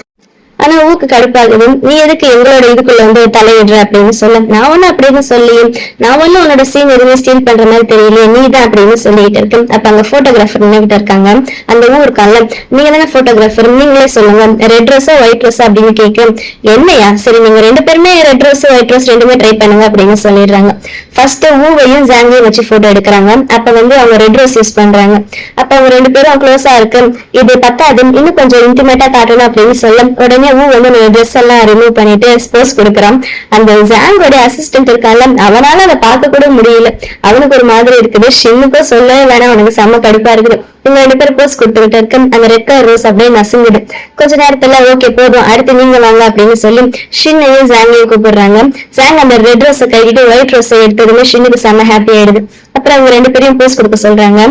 ஆனா ஊக்கு கடுப்பாகுது. நீ எதுக்கு எங்களோட இதுக்குள்ள வந்து தலையிடுற அப்படின்னு சொல்ல, நான் ஒண்ணு அப்படின்னு சொல்லி நான் ஒண்ணு உன்னோட சீன் எதுவுமே ஸ்டீல் பண்ற மாதிரி தெரியல, நீ தான் அப்படின்னு சொல்லிட்டு இருக்கு. அப்ப அங்க போட்டோகிராஃபர் நின்னுகிட்டு இருக்காங்க. அந்த ஊருக்கால நீங்க தானே போட்டோகிராஃபர், நீங்களே சொல்லுங்க ரெட் ரோஸா ஒயிட் ரோஸா அப்படின்னு கேட்க, என்னையா சரி நீங்க 2 பேருமே ரெட் ரோஸ் ஒயிட் ரோஸ் 2மே ட்ரை பண்ணுங்க அப்படின்னு சொல்லிடுறாங்க. ஃபர்ஸ்ட் ஊவையும் ஜாங்கையும் வச்சு போட்டோ எடுக்கிறாங்க. அப்ப வந்து அவங்க ரெட் ரோஸ் யூஸ் பண்றாங்க. அப்ப அவங்க 2 பேரும் க்ளோஸா இருக்கு, இது பத்தாது இன்னும் கொஞ்சம் இன்டிமேட்டா காட்டணும் அப்படின்னு சொல்ல உடனே வந்து ட்ரெஸ் எல்லாம் ரிமூவ் பண்ணிட்டு ஸ்போஸ் கொடுக்குறான். அந்த ஜாங்கோட அசிஸ்டன்ட் இருக்கால அவனால அதை பார்க்க கூட முடியல. அவனுக்கு ஒரு மாதிரி இருக்குது. ஷின்னுக்கும் சொல்ல வேணாம், அவனுக்கு செம்ம கடுப்பா இருக்குது. இவங்க 2 பேரும் போஸ் கொடுத்துக்கிட்டு இருக்கு. அந்த ரெட் கலர் ரோஸ் அப்படியே நசுங்குது. கொஞ்ச நேரத்துல ஓகே போதும் அடுத்து நீங்க வாங்க அப்படின்னு சொல்லி ஷின்னையும் ஜாங்கையும் கூப்பிடுறாங்க. ஜாங் அந்த ரெட் ரோஸை கைக்கிட்டு ஒயிட் ரோஸை எடுத்ததுமே ஷின்னுக்கு செம்ம ஹாப்பி ஆயிடுது. அப்புறம் அவங்க 2 பேரையும் போஸ் கொடுக்க சொல்றாங்க.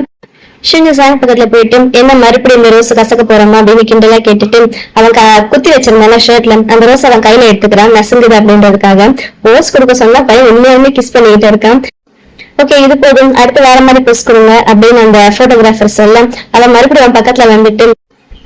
ஷின்னு ஜாங் பக்கத்துல போயிட்டு என்ன மறுபடியும் இந்த ரோஸ் கசக்க போறோமா அப்படின்னு கிண்டலா கேட்டுட்டு அவன் குத்தி வச்சிருந்தான ஷர்ட்ல அந்த ரோஸ் அவன் கையில எடுத்துக்கிறான். நசுங்குது அப்படின்றதுக்காக போஸ் கொடுக்க சொன்னா பையன் உண்மையாலுமே கிஸ் பண்ணிட்டு இருக்கான். ஓகே இது போதும் அடுத்து வேற மாதிரி போஸ் கொடுங்க அப்படின்னு அந்த போட்டோகிராஃபர் சொல்ல அவன் மறுபடியும் அவன் பக்கத்துல வந்துட்டு,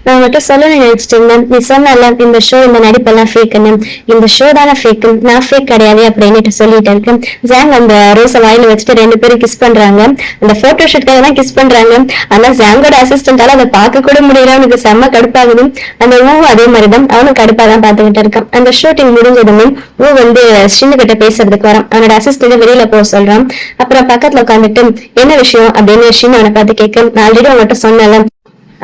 நான் உங்ககிட்ட சொல்லணும்னு நினைச்சிட்டு இருந்தேன், நீ சொன்ன இந்த ஷோ இந்த நடிப்பெல்லாம் ஃபேக்குன்னு, இந்த ஷோ தானே ஃபேக்கு, நான் ஃபேக் கிடையாது அப்படின்னு சொல்லிட்டு இருக்கேன். ஜாங் அந்த ரோஸை வாயில வச்சுட்டு 2 பேரும் கிஸ் பண்றாங்க. அந்த போட்டோ ஷூட்காக தான் கிஸ் பண்றாங்க. ஆனா ஜாங்கோட அசிஸ்டன்டால அதை பார்க்க கூட முடியல. அவனுக்கு செம்ம கடுப்பாகுது. அந்த அதே மாதிரிதான் அவனும் கடுப்பா தான் பாத்துக்கிட்டு இருக்கான். அந்த ஷூட்டிங் முடிஞ்சதுமே வந்து ஷின்னு கிட்ட பேசுறதுக்கு வரான். அவனோட அசிஸ்டன்ட் வெளியில போக சொல்றான். அப்புறம் பக்கத்துல உட்காந்துட்டு என்ன விஷயம் அப்படின்னு ஷின்னு அவனை பார்த்து கேட்க, நான் ஆல்ரெடி அவங்ககிட்ட சொன்னேன்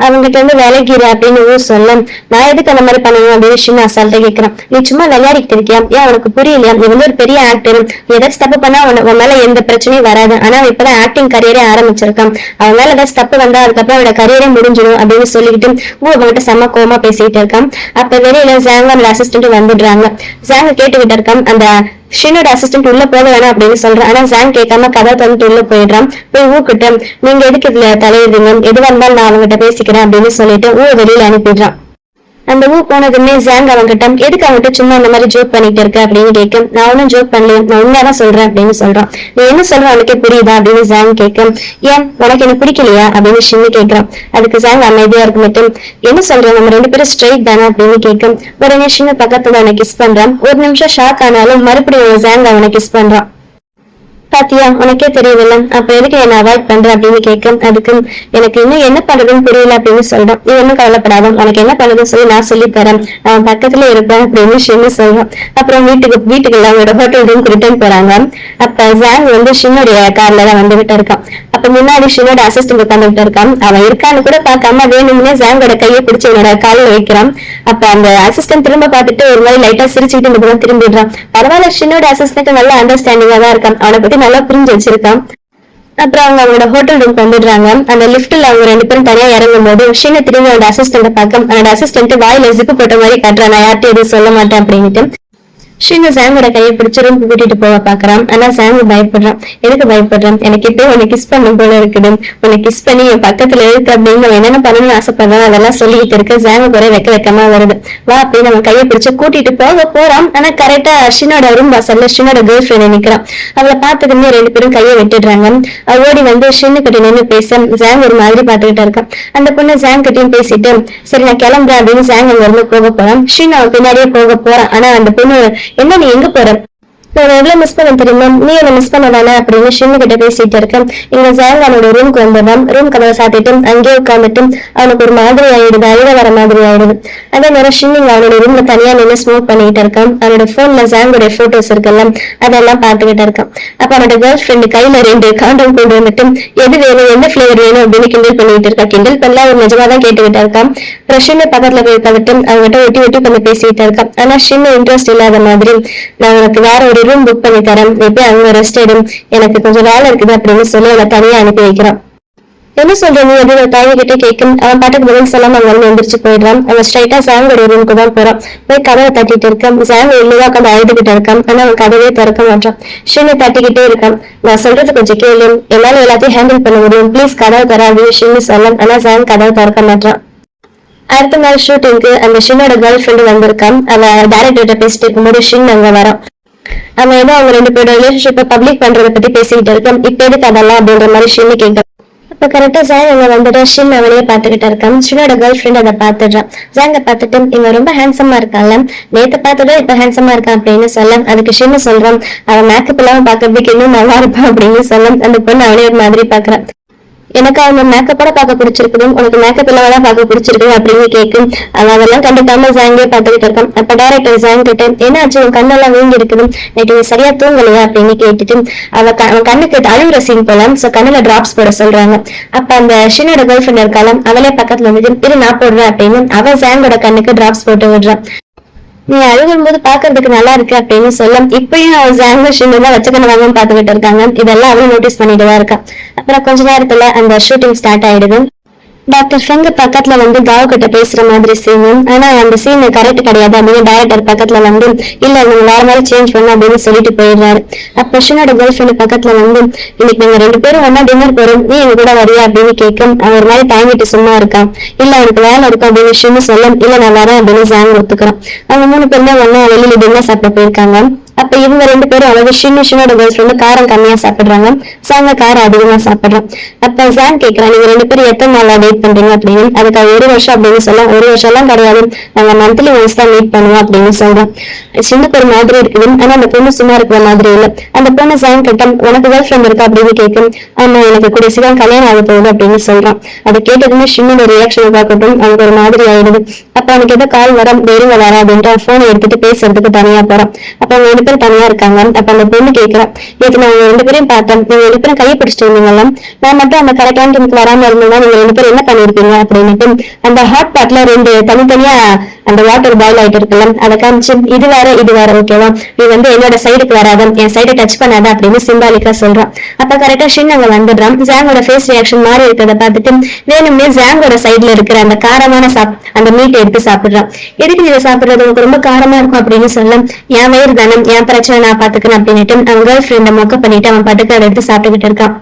அவங்ககிட்ட இருந்து விலகிற அப்படின்னு சொல்ல, நான் எதுக்கு அந்த மாதிரி பண்ணணும் அப்படின்னு ஷின்னு அசால்ட்டா கேட்கிறான். நீ சும்மா விளையாடிக்கிட்டு இருக்கியா, ஏன் உனக்கு புரியலையா, நீ வந்து ஒரு பெரிய ஆக்டர், ஏதாச்சும் தப்பு பண்ணா உன் மேல எந்த பிரச்சனையும் வராது, ஆனா அவன் இப்பதான் ஆக்டிங் கரியரே ஆரம்பிச்சிருக்கான், அவன் மேல ஏதாச்சும் தப்பு வந்தா அதுக்கப்புறம் அவனோட கரியரே முடிஞ்சிடும் அப்படின்னு சொல்லிக்கிட்டு அவங்ககிட்ட செம்ம கோமா பேசிக்கிட்டு இருக்கான். அப்ப வெளியில ஜாங் அந்த அசிஸ்டன்ட் வந்துடுறாங்க. ஜாங்க கேட்டுக்கிட்டு இருக்கான். அந்த ஷின்னோட அசிஸ்டன்ட் உள்ள போக வேணாம் அப்படின்னு சொல்றான். ஆனா ஜாங் கேட்காம கதை தந்துட்டு உள்ள போயிடுறான். போய் ஊக்கிட்ட நீங்க எதுக்கு இதுல தலையிடுங்க, எதுவா இருந்தாலும் நான் அவங்ககிட்ட பேசிக்கிறேன் அப்படின்னு சொல்லிட்டு வெளியில அனுப்பிடுறான். அந்த போனதுமே ஜாங் அவன்கிட்ட எதுக்கு அவன்கிட்ட சும்மா அந்த மாதிரி ஜோக் பண்ணிட்டு இருக்க அப்படின்னு கேட்க, நான் ஒன்னும் ஜோக் பண்ணல, நான் உண்மையாதான் சொல்றேன் அப்படின்னு சொல்றான். நீ என்ன சொல்ற அவனுக்கே புரியுதா அப்படின்னு ஜாங் கேட்க, ஏன் உனக்கு என்ன பிடிக்கலையா அப்படின்னு ஷின்னு கேட்கிறான். அதுக்கு ஜாங் அமைதியா இருக்கு மட்டும் என்ன சொல்றேன், நம்ம 2 பேரும் ஸ்ட்ரெயிட் தானே அப்படின்னு கேட்க உடனே ஷின்னு பக்கத்துல அவனை கிஸ் பண்றான். ஒரு நிமிஷம் ஷாக் ஆனாலும் மறுபடியும் ஜாங் அவனை கிஸ் பண்றான். பாத்தியா உனக்கே தெரியவில்லை, அப்ப எதுக்கு என்ன அவாய்ட் பண்ற அப்படின்னு கேட்க, அதுக்கு எனக்கு இன்னும் என்ன பண்றதுன்னு புரியல அப்படின்னு சொல்றான். நீ ஒன்னும் கவலைப்படாத, உனக்கு என்ன பண்றதுன்னு சொல்லி நான் சொல்லி தரேன், அவன் பக்கத்துல இருப்பேன் அப்படின்னு ஷின்னு சொல்றான். அப்புறம் வீட்டுக்கு அவங்களோட ஹோட்டல் ரூம்க்கு ரிட்டர்ன் போறாங்க. அப்ப ஜாங் வந்து ஷின்னுடைய கார்ல தான் வந்துகிட்டு இருக்கான். அப்ப முன்னாடி ஷின்னோட அசிஸ்டன்ட் உட்காந்துட்டு இருக்கான். அவன் இருக்கான்னு கூட பார்க்காம வேணும்னே ஜாங்கோட கையை பிடிச்சு என்னோட காலில் வைக்கிறான். அப்ப அந்த அசிஸ்டன்ட் திரும்ப பார்த்துட்டு ஒரு மாதிரி லைட்டா சிரிச்சுட்டு இந்த பக்கம் திரும்பிடுறான். பரவாயில்ல ஷின்னோட அசிஸ்டன்ட் நல்லா அண்டர்ஸ்டாண்டிங்கா தான் இருக்கான், அவனை பத்தி நல்லா புரிஞ்சு வச்சிருக்கான். அப்புறம் அவங்க அவங்களோட ஹோட்டல் ரூம்க்கு வந்துடுறாங்க. அந்த லிஃப்ட்ல அவங்க 2 பேரும் தனியா இறங்கும் போது ஷீனை திரும்பி அவனோட அசிஸ்டன்ட பார்க்க அவனோட அசிஸ்டன்ட் வாயில ஜிப்பு போட்ட மாதிரி காட்டுறான், நான் யார்கிட்ட எதுவும் சொல்ல மாட்டேன் அப்படின்ட்டு. ஷீனு சாங்கோட கையை பிடிச்சு ரூம்க்கு கூட்டிட்டு போக பாக்குறான். ஆனா சாங்கு பயப்படுறான். எதுக்கு பயப்படுறான்? எனக்கு இப்போ உன்னை கிஸ் பண்ணும் போல இருக்குது, உன்னை கிஸ் பண்ணி என் பக்கத்துல இருக்கு அப்படின்னு என்னென்ன பண்ணணும்னு ஆசைப்படுறான் அதெல்லாம் சொல்லிட்டு இருக்க சாங்கு குறை வெக்கமா வருது. வா அப்படின்னு நம்ம கையை பிடிச்சு கூட்டிட்டு போறான். ஆனா கரெக்டா ஷீனோட ரூம் வாசல்ல ஷீனோட கேர்ள் ஃபிரெண்ட் நிக்கிறான். அவளை பாத்துக்கிட்டு 2 பேரும் கையை விட்டுடுறாங்க. ஓடி வந்து ஷீனு கிட்ட நின்று பேச சாங் ஒரு மாதிரி பாத்துக்கிட்டு இருக்கான். அந்த பொண்ணு சாங் கிட்டையும் பேசிட்டு சரி நான் கிளம்புறேன் அப்படின்னு சாங் அங்க இருந்து போக போறான். ஷீனு அவன் பின்னாடியே போக போறான். ஆனா அந்த பொண்ணு என்ன நீ எங்க போற, நான் எவ்வளவு மிஸ் பண்ண தெரியுமா, நீ என்ன மிஸ் பண்ணதானே அப்படின்னு ஷின்னு கிட்ட பேசிட்டு இருக்கேன். இங்க சாங் அவனோட ரூம்க்கு வந்துடுறான். ரூம் கதவை சாத்திட்டு அங்கேயே உட்காந்துட்டு அவனுக்கு ஒரு மாதிரி ஆயிடுது, அழுத வர மாதிரி ஆயிடுது. அதே நேரம் ஷின்னு அவனோட ரூம்ல தனியா நின்று ஸ்மோக் பண்ணிட்டு இருக்கான். அவனோட போன்ல சாங்கோட போட்டோஸ் இருக்குல்ல அதெல்லாம் பாத்துக்கிட்டு இருக்கான். அப்ப அவனோட கேர்ள் ஃபிரெண்ட் கையில 2 காண்டம் கொண்டு வந்துட்டு எது வேணும் எந்த பிளேவர் வேணும் அப்படின்னு கிண்டல் பண்ணிட்டு இருக்கா. கிண்டல் பண்ணல ஒரு நிஜமாதான் கேட்டுக்கிட்டு இருக்கான். அப்புறம் ஷின்னு பக்கத்துல போய் உட்காந்துட்டு அவங்ககிட்ட ஒட்டி ஒட்டி கொஞ்சம் பேசிட்டு இருக்கான். ஆனா ஷின்னு இன்ட்ரெஸ்ட் இல்லாத மாதிரி நான் உனக்கு வேற ஒரு ரூம் புக் பண்ணி தரேன், எப்படி அங்க ரெஸ்ட் எடும், எனக்கு கொஞ்சம் வேலை இருக்குது அப்படின்னு சொல்லி அவனை தனியா அனுப்பி வைக்கிறான். என்ன சொல்ற நீ அப்படின்னு தாய் கிட்டே கேட்கும். அவன் பாட்டுக்கு பதில் சொல்லாம அங்க இருந்து எந்திரிச்சு போயிடுறான். அவன் ஸ்ட்ரைட்டா சாங்கோட ரூமுக்கு தான் போறான். போய் கதவை தட்டிட்டு இருக்கான். சாங் உள்ளதான் உட்காந்து அழுதுகிட்டு இருக்கான். ஆனா அவன் கதவே திறக்க மாட்டான். ஷின்னு தட்டிக்கிட்டே இருக்கான். நான் சொல்றது கொஞ்சம் கேளு, என்னால எல்லாத்தையும் ஹேண்டில் பண்ண முடியும், பிளீஸ் கதவை தர அப்படின்னு ஷின்னு சொல்ல. ஆனா சாங் கதவை திறக்க மாட்டான். அடுத்த நாள் ஷூட்டிங்க்கு அந்த ஷின்னோட கேர்ள் ஃபிரெண்ட் வந்திருக்கான். அவன் டைரக்டர்கிட்ட பேசிட்டு இருக்கும்போது ஷின் அங்க வரான். அவன் ஏதோ அவங்க 2 பேரோட ரிலேஷன்ஷிப்பை பப்ளிக் பண்றதை பத்தி பேசிக்கிட்டு இருக்கான். இப்ப எதுக்கு அதெல்லாம் அப்படின்ற மாதிரி ஷின்னு கேட்க அப்ப கரெக்டா ஜாங் அங்க வந்துட்டு ஷின் அவனையே பாத்துக்கிட்டு இருக்கான். ஷின்னோட கேர்ள் ஃபிரெண்ட் அதை பாத்துடுறான். ஜாங்க பாத்துட்டு இவன் ரொம்ப ஹேண்ட்ஸமா இருக்கான்ல, நேத்து பாத்துட்டு இப்ப ஹேண்ட்ஸமா இருக்கான் அப்படின்னு சொல்ல அதுக்கு ஷின்னு சொல்றான் அவன் மேக்கப் இல்லாம பாக்குறதுக்கு இன்னும் நல்லா இருப்பான் அப்படின்னு சொல்ல அந்த பொண்ணு அவனே ஒரு மாதிரி பாக்குறான். எனக்கு அவங்க மேக்கப்போட பார்க்க பிடிச்சிருக்குது, உனக்கு மேக்கப் இல்லாமதான் பார்க்க பிடிச்சிருக்குது அப்படின்னு கேட்கும். அவன் அதெல்லாம் கண்டுக்காம ஜாங்கே பாத்துக்கிட்டு இருக்கான். அப்ப டைரக்டர் ஜாங் கிட்ட என்ன ஆச்சு, உன் கண்ணெல்லாம் வீங்கி இருக்குது, நைட்டு சரியா தூங்கலையா அப்படின்னு கேட்டுட்டு அவன் கண்ணுக்கு அழுகுற சீன் போல சோ கண்ணுல டிராப்ஸ் போட சொல்றாங்க. அப்ப அந்த ஷின்னோட கேர்ள் ஃபிரெண்ட் இருக்காலும் அவளே பக்கத்துல வந்துட்டு இரு நான் போடுறேன் அப்படின்னு அவன் ஜாங்கோட கண்ணுக்கு டிராப்ஸ் போட்டு விடுறான். நீ அழுகும் போது பாக்குறதுக்கு நல்லா இருக்கு அப்படின்னு சொல்ல இப்பயும் அவன் ஜாங்க ஷின்னு தான் வச்சுக்கணும் வாங்க பாத்துக்கிட்டு இருக்காங்க. இதெல்லாம் அவளும் நோட்டீஸ் பண்ணிட்டு தான் இருக்கா. அப்புறம் கொஞ்ச நேரத்துல அந்த ஷூட்டிங் ஸ்டார்ட் ஆயிடுது. டாக்டர் ஃப்ரெண்ட் பக்கத்துல வந்து காவ் கிட்ட பேசுற மாதிரி சீன். ஆனா அந்த சீன் கரெக்ட் கிடையாது அப்படின்னு டைரக்டர் பக்கத்துல வந்து இல்ல நீங்க வேற மாதிரி சேஞ்ச் பண்ணணும் அப்படின்னு சொல்லிட்டு போயிடுறாரு. அப்ப ஷின்னோட கேர்ள் ஃபிரெண்ட் பக்கத்துல வந்து இன்னைக்கு நீங்க 2 பேரும் ஒன்னா டின்னர் போறோம், நீ எங்க கூட வரியா அப்படின்னு கேட்கும். அவன் ஒரு மாதிரி தயங்கிட்டு சும்மா இருக்கான். இல்ல அவனுக்கு வேலை இருக்கும் அப்படின்னு ஷின்னு சொல்ல இல்ல நான் வரேன் அப்படின்னு ஜாங் ஒத்துக்கிறான். அவங்க 3 பேருமே ஒன்னா வெளியில டின்னர் சாப்பிட போயிருக்காங்க. அப்ப இவங்க 2 பேரும் அதாவது ஷின்னோட கேர்ள் ஃபிரெண்ட் காரம் கம்மியா சாப்பிடுறாங்க, சாங்க காரம் அதிகமா சாப்பிடுறான். அப்ப சாங் கேட்கறான் நீங்க 2 பேரும் எத்தனை நாளா டேட் பண்றீங்க அப்படின்னு. அதுக்கு 1 வருஷம் அப்படின்னு சொல்ல 1 வருஷம் எல்லாம் கிடையாது, நாங்க மந்த்லி ஒன்ஸ் தான் மீட் பண்ணுவோம் அப்படின்னு சொல்றோம். ஷின்னுக்கு ஒரு மாதிரி இருக்குது. ஆனா அந்த பொண்ணு சும்மா இருக்கிற மாதிரி இல்ல. அந்த பொண்ணு சாங் கிட்ட உனக்கு கேர்ள் ஃபிரெண்ட் இருக்கா அப்படின்னு கேட்கும். ஆமா எனக்கு கூடிய சீக்கிரம் கல்யாணம் ஆக போகுது அப்படின்னு சொல்றான். அதை கேட்டதுமே ஷின்னோட ரியாக்ஷன் பார்க்கட்டும் அவனுக்கு ஒரு மாதிரி ஆயிடுது. அப்ப அவனுக்கு ஏதோ கால் வர வேறுங்க வர அப்படின்ட்டு போனை எடுத்துட்டு பேசுறதுக்கு தனியா போறான். அப்ப அவங்க 2 பேரும் தனியா இருக்காங்க. அப்ப அந்த பொண்ணு கேட்கிறான் நேற்று நான் 2 பேரையும் பார்த்தேன், நீங்க 2 பேரும் கையை பிடிச்சிட்டு இருந்தீங்கல்ல, நான் மட்டும் அந்த கரெக்டான டைமுக்கு வராம இருந்தீங்கன்னா நீங்க 2 பேரும் என்ன பண்ணிருப்பீங்க அப்படின்னுட்டு அந்த ஹாட் பாட்ல 2 தனித்தனியா அந்த வாட்டர் பாயில் ஆயிட்டு இருக்குல்ல அதை காமிச்சு இது வேற ஓகேவா, நீ வந்து என்னோட சைடுக்கு வராத, என் சைடை டச் பண்ணாத அப்படின்னு சிம்பாலிக்கா சொல்றான். அப்ப கரெக்டா ஷின் அங்க வந்துடுறான். ஜாங்கோட ஃபேஸ் ரியாக்ஷன் மாறி இருக்கிறத பார்த்துட்டு வேணும்னே ஜாங்கோட சைட்ல இருக்கிற அந்த காரமான அந்த மீட்டை எடுத்து சாப்பிடுறான். எதுக்கு நீங்க சாப்பிடுறது, உங்களுக்கு ரொம்ப காரமா இருக்கும் அப்படின்னு சொல்ல என் வயிறு தானம் என் பிரச்சனை நான் பாத்துக்கிறேன் அப்படின்னுட்டு அவன் கேர்ள் ஃபிரெண்ட மொக்க பண்ணிட்டு அவன் பாட்டுக்கு அதை எடுத்து சாப்பிட்டுக்கிட்டு இருக்கான்.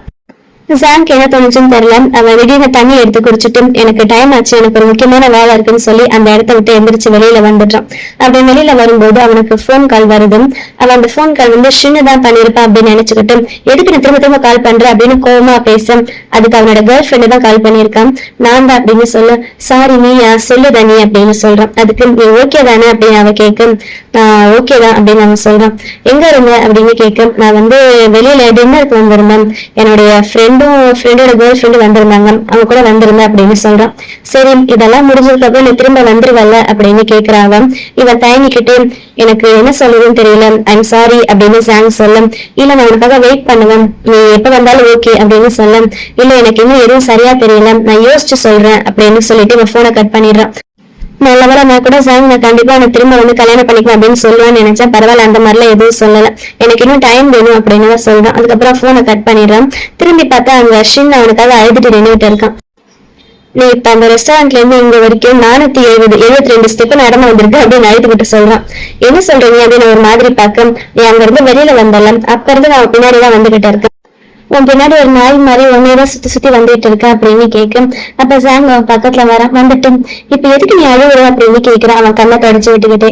சாங்க் என்ன தோணுச்சுன்னு தெரியல. அவன் திடீர்னு தண்ணி எடுத்து குடிச்சிட்டு எனக்கு டைம் ஆச்சு, எனக்கு ஒரு முக்கியமான வேலை இருக்குன்னு சொல்லி அந்த இடத்த விட்டு எந்திரிச்சு வெளியில வந்துட்டான். அப்படி வெளியில வரும்போது அவனுக்கு போன் கால் வருது. அவன் அந்த போன் கால் வந்து ஷின்னு தான் பண்ணிருப்பான் அப்படின்னு நினைச்சுக்கிட்டு எதுக்கு நான் திரும்ப கால் பண்றேன் அப்படின்னு கோவமா பேச அதுக்கு அவனோட கேர்ள் ஃபிரெண்டு தான் கால் பண்ணிருக்கான். நான் தான் அப்படின்னு சொல்ல சாரி நீயா சொல்லுத நீ அப்படின்னு சொல்றான். அதுக்கு நீ ஓகே தானே அப்படின்னு அவன் கேட்க நான் ஓகே தான் அப்படின்னு அவன் சொல்றான். எங்க இருந்த அப்படின்னு கேட்க நான் வந்து வெளியில டின்னருக்கு வந்திருந்தேன், என்னுடைய ஃப்ரெண்டோட கேர்ள் ஃபிரெண்ட் வந்திருந்தாங்க, அவங்க கூட வந்திருந்தேன் அப்படின்னு சொல்றான். சரி இதெல்லாம் முடிஞ்சதுக்கு அப்புறம் நீ திரும்ப வந்துருவல்ல அப்படின்னு கேக்குறாங்க. இவன் தயங்கிக்கிட்டு எனக்கு என்ன சொல்றதுன்னு தெரியல, ஐம் சாரி அப்படின்னு சாங் சொல்ல இல்ல நான் உனக்காக வெயிட் பண்ணுவேன், நீ எப்ப வந்தாலும் ஓகே அப்படின்னு சொல்ல இல்ல எனக்கு இன்னும் எதுவும் சரியா தெரியல, நான் யோசிச்சு சொல்றேன் அப்படின்னு சொல்லிட்டு இவன் போனை கட் பண்ணிடுறான். நல்லவேளை நான் கூட சாங் நான் கண்டிப்பா அவனை திரும்ப வந்து கல்யாணம் பண்ணிக்கணும் அப்படின்னு சொல்லுவான்னு நினைச்சேன். பரவாயில்ல, அந்த மாதிரிலாம் எதுவும் சொல்லல. எனக்கு இன்னும் டைம் வேணும் அப்படின்னு தான் சொல்றான். அதுக்கப்புறம் போனை கட் பண்ணிடுறான். திரும்பி பார்த்தா அங்க ஷின் அவனுக்காக அழுதுட்டு நின்றுட்டு இருக்கான். நீ இப்ப அந்த ரெஸ்டாரண்ட்ல இருந்து இங்க வரைக்கும் 472 ஸ்டெப் நடந்து வந்திருக்கு அப்படின்னு அழுதுகிட்டு சொல்றான். என்ன சொல்றீங்க அப்படின்னு ஒரு மாதிரி பார்க்க, நீ அங்க இருந்து வெளியில வந்தல, அப்ப இருந்து நான் பின்னாடிதான் வந்துகிட்டு இருக்கேன். உன் பின்னாடி ஒரு நாய் மாதிரி உன்னையதான் சுத்தி சுத்தி வந்துட்டு இருக்க அப்படின்னு கேட்கும். அப்ப சாங் அவன் பக்கத்துல வரான். வந்துட்டு இப்ப எதுக்கு நீ அழுகுற அப்படின்னு கேட்கிறான். அவன் கண்ணை தொடச்சு விட்டுக்கிட்டு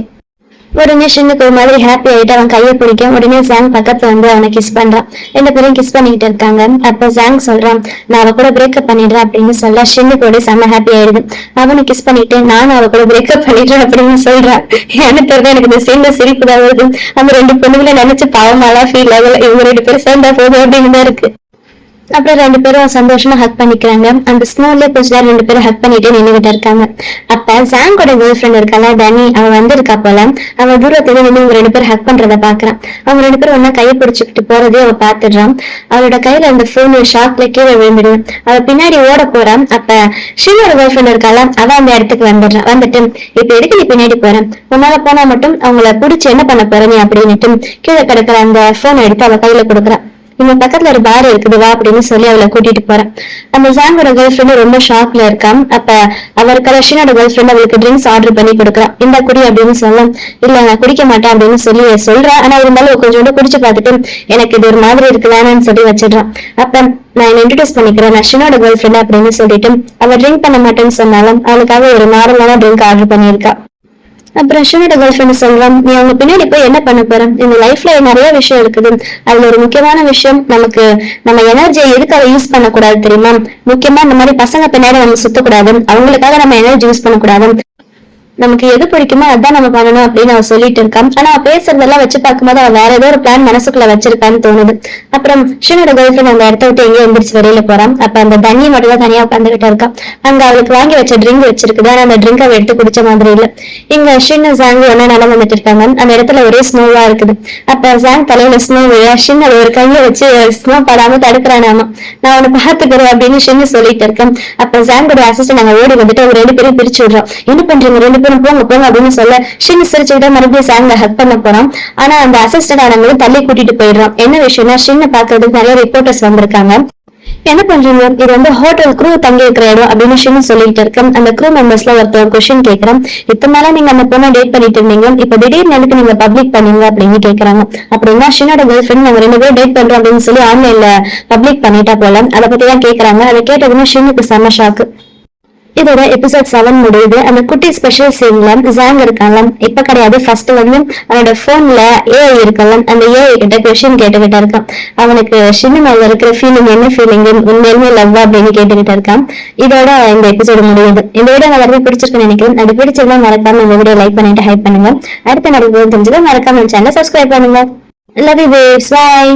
உடனே ஷின்னுக்கு ஒரு மாதிரி ஹாப்பி ஆயிட்டு அவன் கையை பிடிக்கும். உடனே சாங் பக்கத்துல வந்து அவனை கிஸ் பண்றான். 2 பேரும் கிஸ் பண்ணிட்டு இருக்காங்க. அப்ப சாங் சொல்றான், நான் அவ கூட பிரேக்கப் பண்ணிடுறேன் அப்படின்னு சொல்ல ஷின்னுக்கு உடனே செம்ம ஹாப்பி ஆயிடுது. அவனை கிஸ் பண்ணிட்டு நானும் அவ கூட பிரேக்கப் பண்ணிடுறேன் அப்படின்னு சொல்றான். எனக்கு தெரிஞ்ச எனக்கு இந்த சீன்ல சிரிப்பு தான் வருது. அந்த 2 பொண்ணுகளை நினைச்சு பாவமாலாம் ஃபீல் ஆகல. இவங்க 2 பேரும் சேர்ந்தா போதும் அப்படின்னு தான் இருக்கு. அப்புறம் 2 பேரும் சந்தோஷமா ஹக் பண்ணிக்கிறாங்க. அந்த ஸ்னோல கொஞ்ச நேரம் 2 பேரும் ஹக் பண்ணிட்டு நின்றுகிட்டு இருக்காங்க. அப்ப சாங்கோட கேர்ள் ஃப்ரெண்ட் இருக்கால தனி, அவன் வந்திருக்கா போல. அவன் தூரத்துல நின்று இவங்க 2 பேரும் ஹக் பண்றத பாக்குறான். அவங்க 2 பேரும் ஒன்னா கையை பிடிச்சுக்கிட்டு போறதே அவ பாத்துடுறான். அவளோட கையில அந்த போன் ஷாக்ல கீழே விழுந்துடும். அவ பின்னாடி ஓட போறான். அப்ப ஷினோட கேர்ள் ஃப்ரெண்ட் இருக்கால, அவ அந்த இடத்துக்கு வந்துடுறான். வந்துட்டு இப்ப எதுக்கு நீ பின்னாடி போறேன், உன்னால போனா மட்டும் அவங்கள புடிச்சு என்ன பண்ண போற நீ அப்படின்னுட்டு கீழே கிடக்குற அந்த போன் எடுத்து அவ கையில கொடுக்குறான். இங்க பக்கத்துல ஒரு பார் இருக்குது வா அப்படின்னு சொல்லி அவளை கூட்டிட்டு போறேன். அந்த சாங்கோட கேர்ள் ஃப்ரெண்ட் ரொம்ப ஷாக்ல இருக்கான். அப்ப அவருக்கு ஷினோட கேர்ள் ஃப்ரெண்ட் அவளுக்கு ட்ரிங்க்ஸ் ஆர்டர் பண்ணி கொடுக்குறான். இந்த குடி அப்படின்னு சொல்ல, இல்ல நான் குடிக்க மாட்டேன் அப்படின்னு சொல்லி சொல்றேன். ஆனா இருந்தாலும் கொஞ்சோண்டு குடிச்சு பார்த்துட்டு எனக்கு இது ஒரு மாதிரி இருக்கு வேணான்னு சொல்லி வச்சிடுறான். அப்ப நான் இன்ட்ரடியூஸ் பண்ணிக்கிறேன், நான் ஷினோட கேர்ள் ஃப்ரெண்ட் அப்படின்னு சொல்லிட்டு அவ ட்ரிங்க் பண்ண மாட்டேன்னு சொன்னாலும் அவளுக்காக ஒரு நார்மலான ட்ரிங்க் ஆர்டர் பண்ணியிருக்கா. அப்புறம் ஷினோட கேர்ள் ஃப்ரெண்ட் சொல்றான், நீ அவங்க பின்னாடி போய் என்ன பண்ண போற, இந்த லைஃப்ல நிறைய விஷயம் இருக்குது. அதுல ஒரு முக்கியமான விஷயம், நம்ம எனர்ஜியை எதுக்காக யூஸ் பண்ணக்கூடாது தெரியுமா? முக்கியமா இந்த மாதிரி பசங்க பின்னாடி நம்ம சுத்தக்கூடாது, அவங்களுக்காக நம்ம எனர்ஜி யூஸ் பண்ணக்கூடாது. நமக்கு எது பிடிக்குமோ அதான் நம்ம பண்ணணும் அப்படின்னு அவ சொல்லிட்டு இருக்கான். ஆனா அவ பேசுறதெல்லாம் வச்சு பார்க்கும்போது அவ வேற ஏதோ ஒரு பிளான் மனசுக்குள்ள வச்சிருக்கான்னு தோணுது. அப்புறம் ஷினோட கேர்ள் ஃப்ரெண்ட் அந்த இடத்த விட்டு எங்கேயோ எந்திரிச்சு வெளியில போறான். அப்ப அந்த தண்ணியை மட்டும் தான் தனியா உட்காந்துகிட்டு இருக்கான். அங்க அவளுக்கு வாங்கி வச்ச ட்ரிங்க் வச்சிருக்குது. ஆனா அந்த ட்ரிங்க் அவ எடுத்து குடிச்ச மாதிரி இல்ல. இங்க ஷின் சாங் ஒன்னா நடந்து வந்துட்டு இருக்காங்க. அந்த இடத்துல ஒரே ஸ்னோவா இருக்குது. அப்ப சாங் தலையில ஸ்னோ விழா ஷின் அதை ஒரு கையை வச்சு ஸ்னோ படாம தடுக்கிறானாமா. நான் அவனை பாத்துக்கிறேன் அப்படின்னு ஷின்னு சொல்லிட்டு இருக்கேன். அப்ப சாங்கோட அசிஸ்டன்ட் நாங்க ஓடி வந்துட்டு அவங்க 2 பேரும் பிரிச்சு விடுறோம். என்ன பண்றீங்க 2 போங்க போங்க அப்படின்னு சொல்ல ஷின் சிரிச்சுக்கிட்ட மறுபடியும் சாங்ல ஹக் பண்ண போறான். ஆனா அந்த அசிஸ்டன்ட் அவங்களை தள்ளி கூட்டிட்டு போயிடுறான். என்ன விஷயம்னா ஷின்னை பாக்குறதுக்கு நிறைய ரிப்போர்ட்டர்ஸ் வந்திருக்காங்க. என்ன பண்றீங்க, இது வந்து ஹோட்டல் க்ரூ தங்கி இருக்கிற இடம் அப்படின்னு ஷின்னு சொல்லிட்டு இருக்கேன். அந்த க்ரூ மெம்பர்ஸ்ல ஒருத்தர் கொஸ்டின் கேட்கறான், இத்தனை நாளா நீங்க அந்த பொண்ணை டேட் பண்ணிட்டு இருந்தீங்க, இப்ப திடீர்னு எனக்கு நீங்க பப்ளிக் பண்ணீங்க அப்படின்னு கேட்கறாங்க. அப்படின்னா ஷினோட கேர்ள் ஃப்ரெண்ட் நாங்க 2 பேரும் டேட் பண்றோம் அப்படின்னு சொல்லி ஆன்லைன்ல பப்ளிக் பண்ணிட்டா போல. அதை பத்தி தான் கேட்கறாங்க. அதை கேட்டதுமே ஷின்னுக்கு செம ஷாக்கு. இதோட எபிசோட் 7 முடியுது. அந்த குட்டி ஸ்பெஷல் சீன்ல ஜாங் இருக்காங்க, இப்ப கிடையாது ஃபர்ஸ்ட் வந்து அவனோட போன்ல ஏஐ இருக்கல, அந்த ஏஐ கிட்ட கொஸ்டின் கேட்டுக்கிட்டு இருக்கான். அவனுக்கு ஷின்னு மேல இருக்கிற ஃபீலிங் என்ன ஃபீலிங், உண்மையுமே லவ் அப்படின்னு கேட்டுக்கிட்டு இருக்கான். இதோட இந்த எபிசோடு முடியுது. இந்த வீடியோ நிறைய பிடிச்சிருக்குன்னு நினைக்கிறேன். அது பிடிச்சிருந்தா மறக்காம இந்த வீடியோ லைக் பண்ணிட்டு ஹைப் பண்ணுங்க. அடுத்த நடக்குது தெரிஞ்சதை மறக்காம சேனல் சப்ஸ்கிரைப் பண்ணுங்க. Love you, by.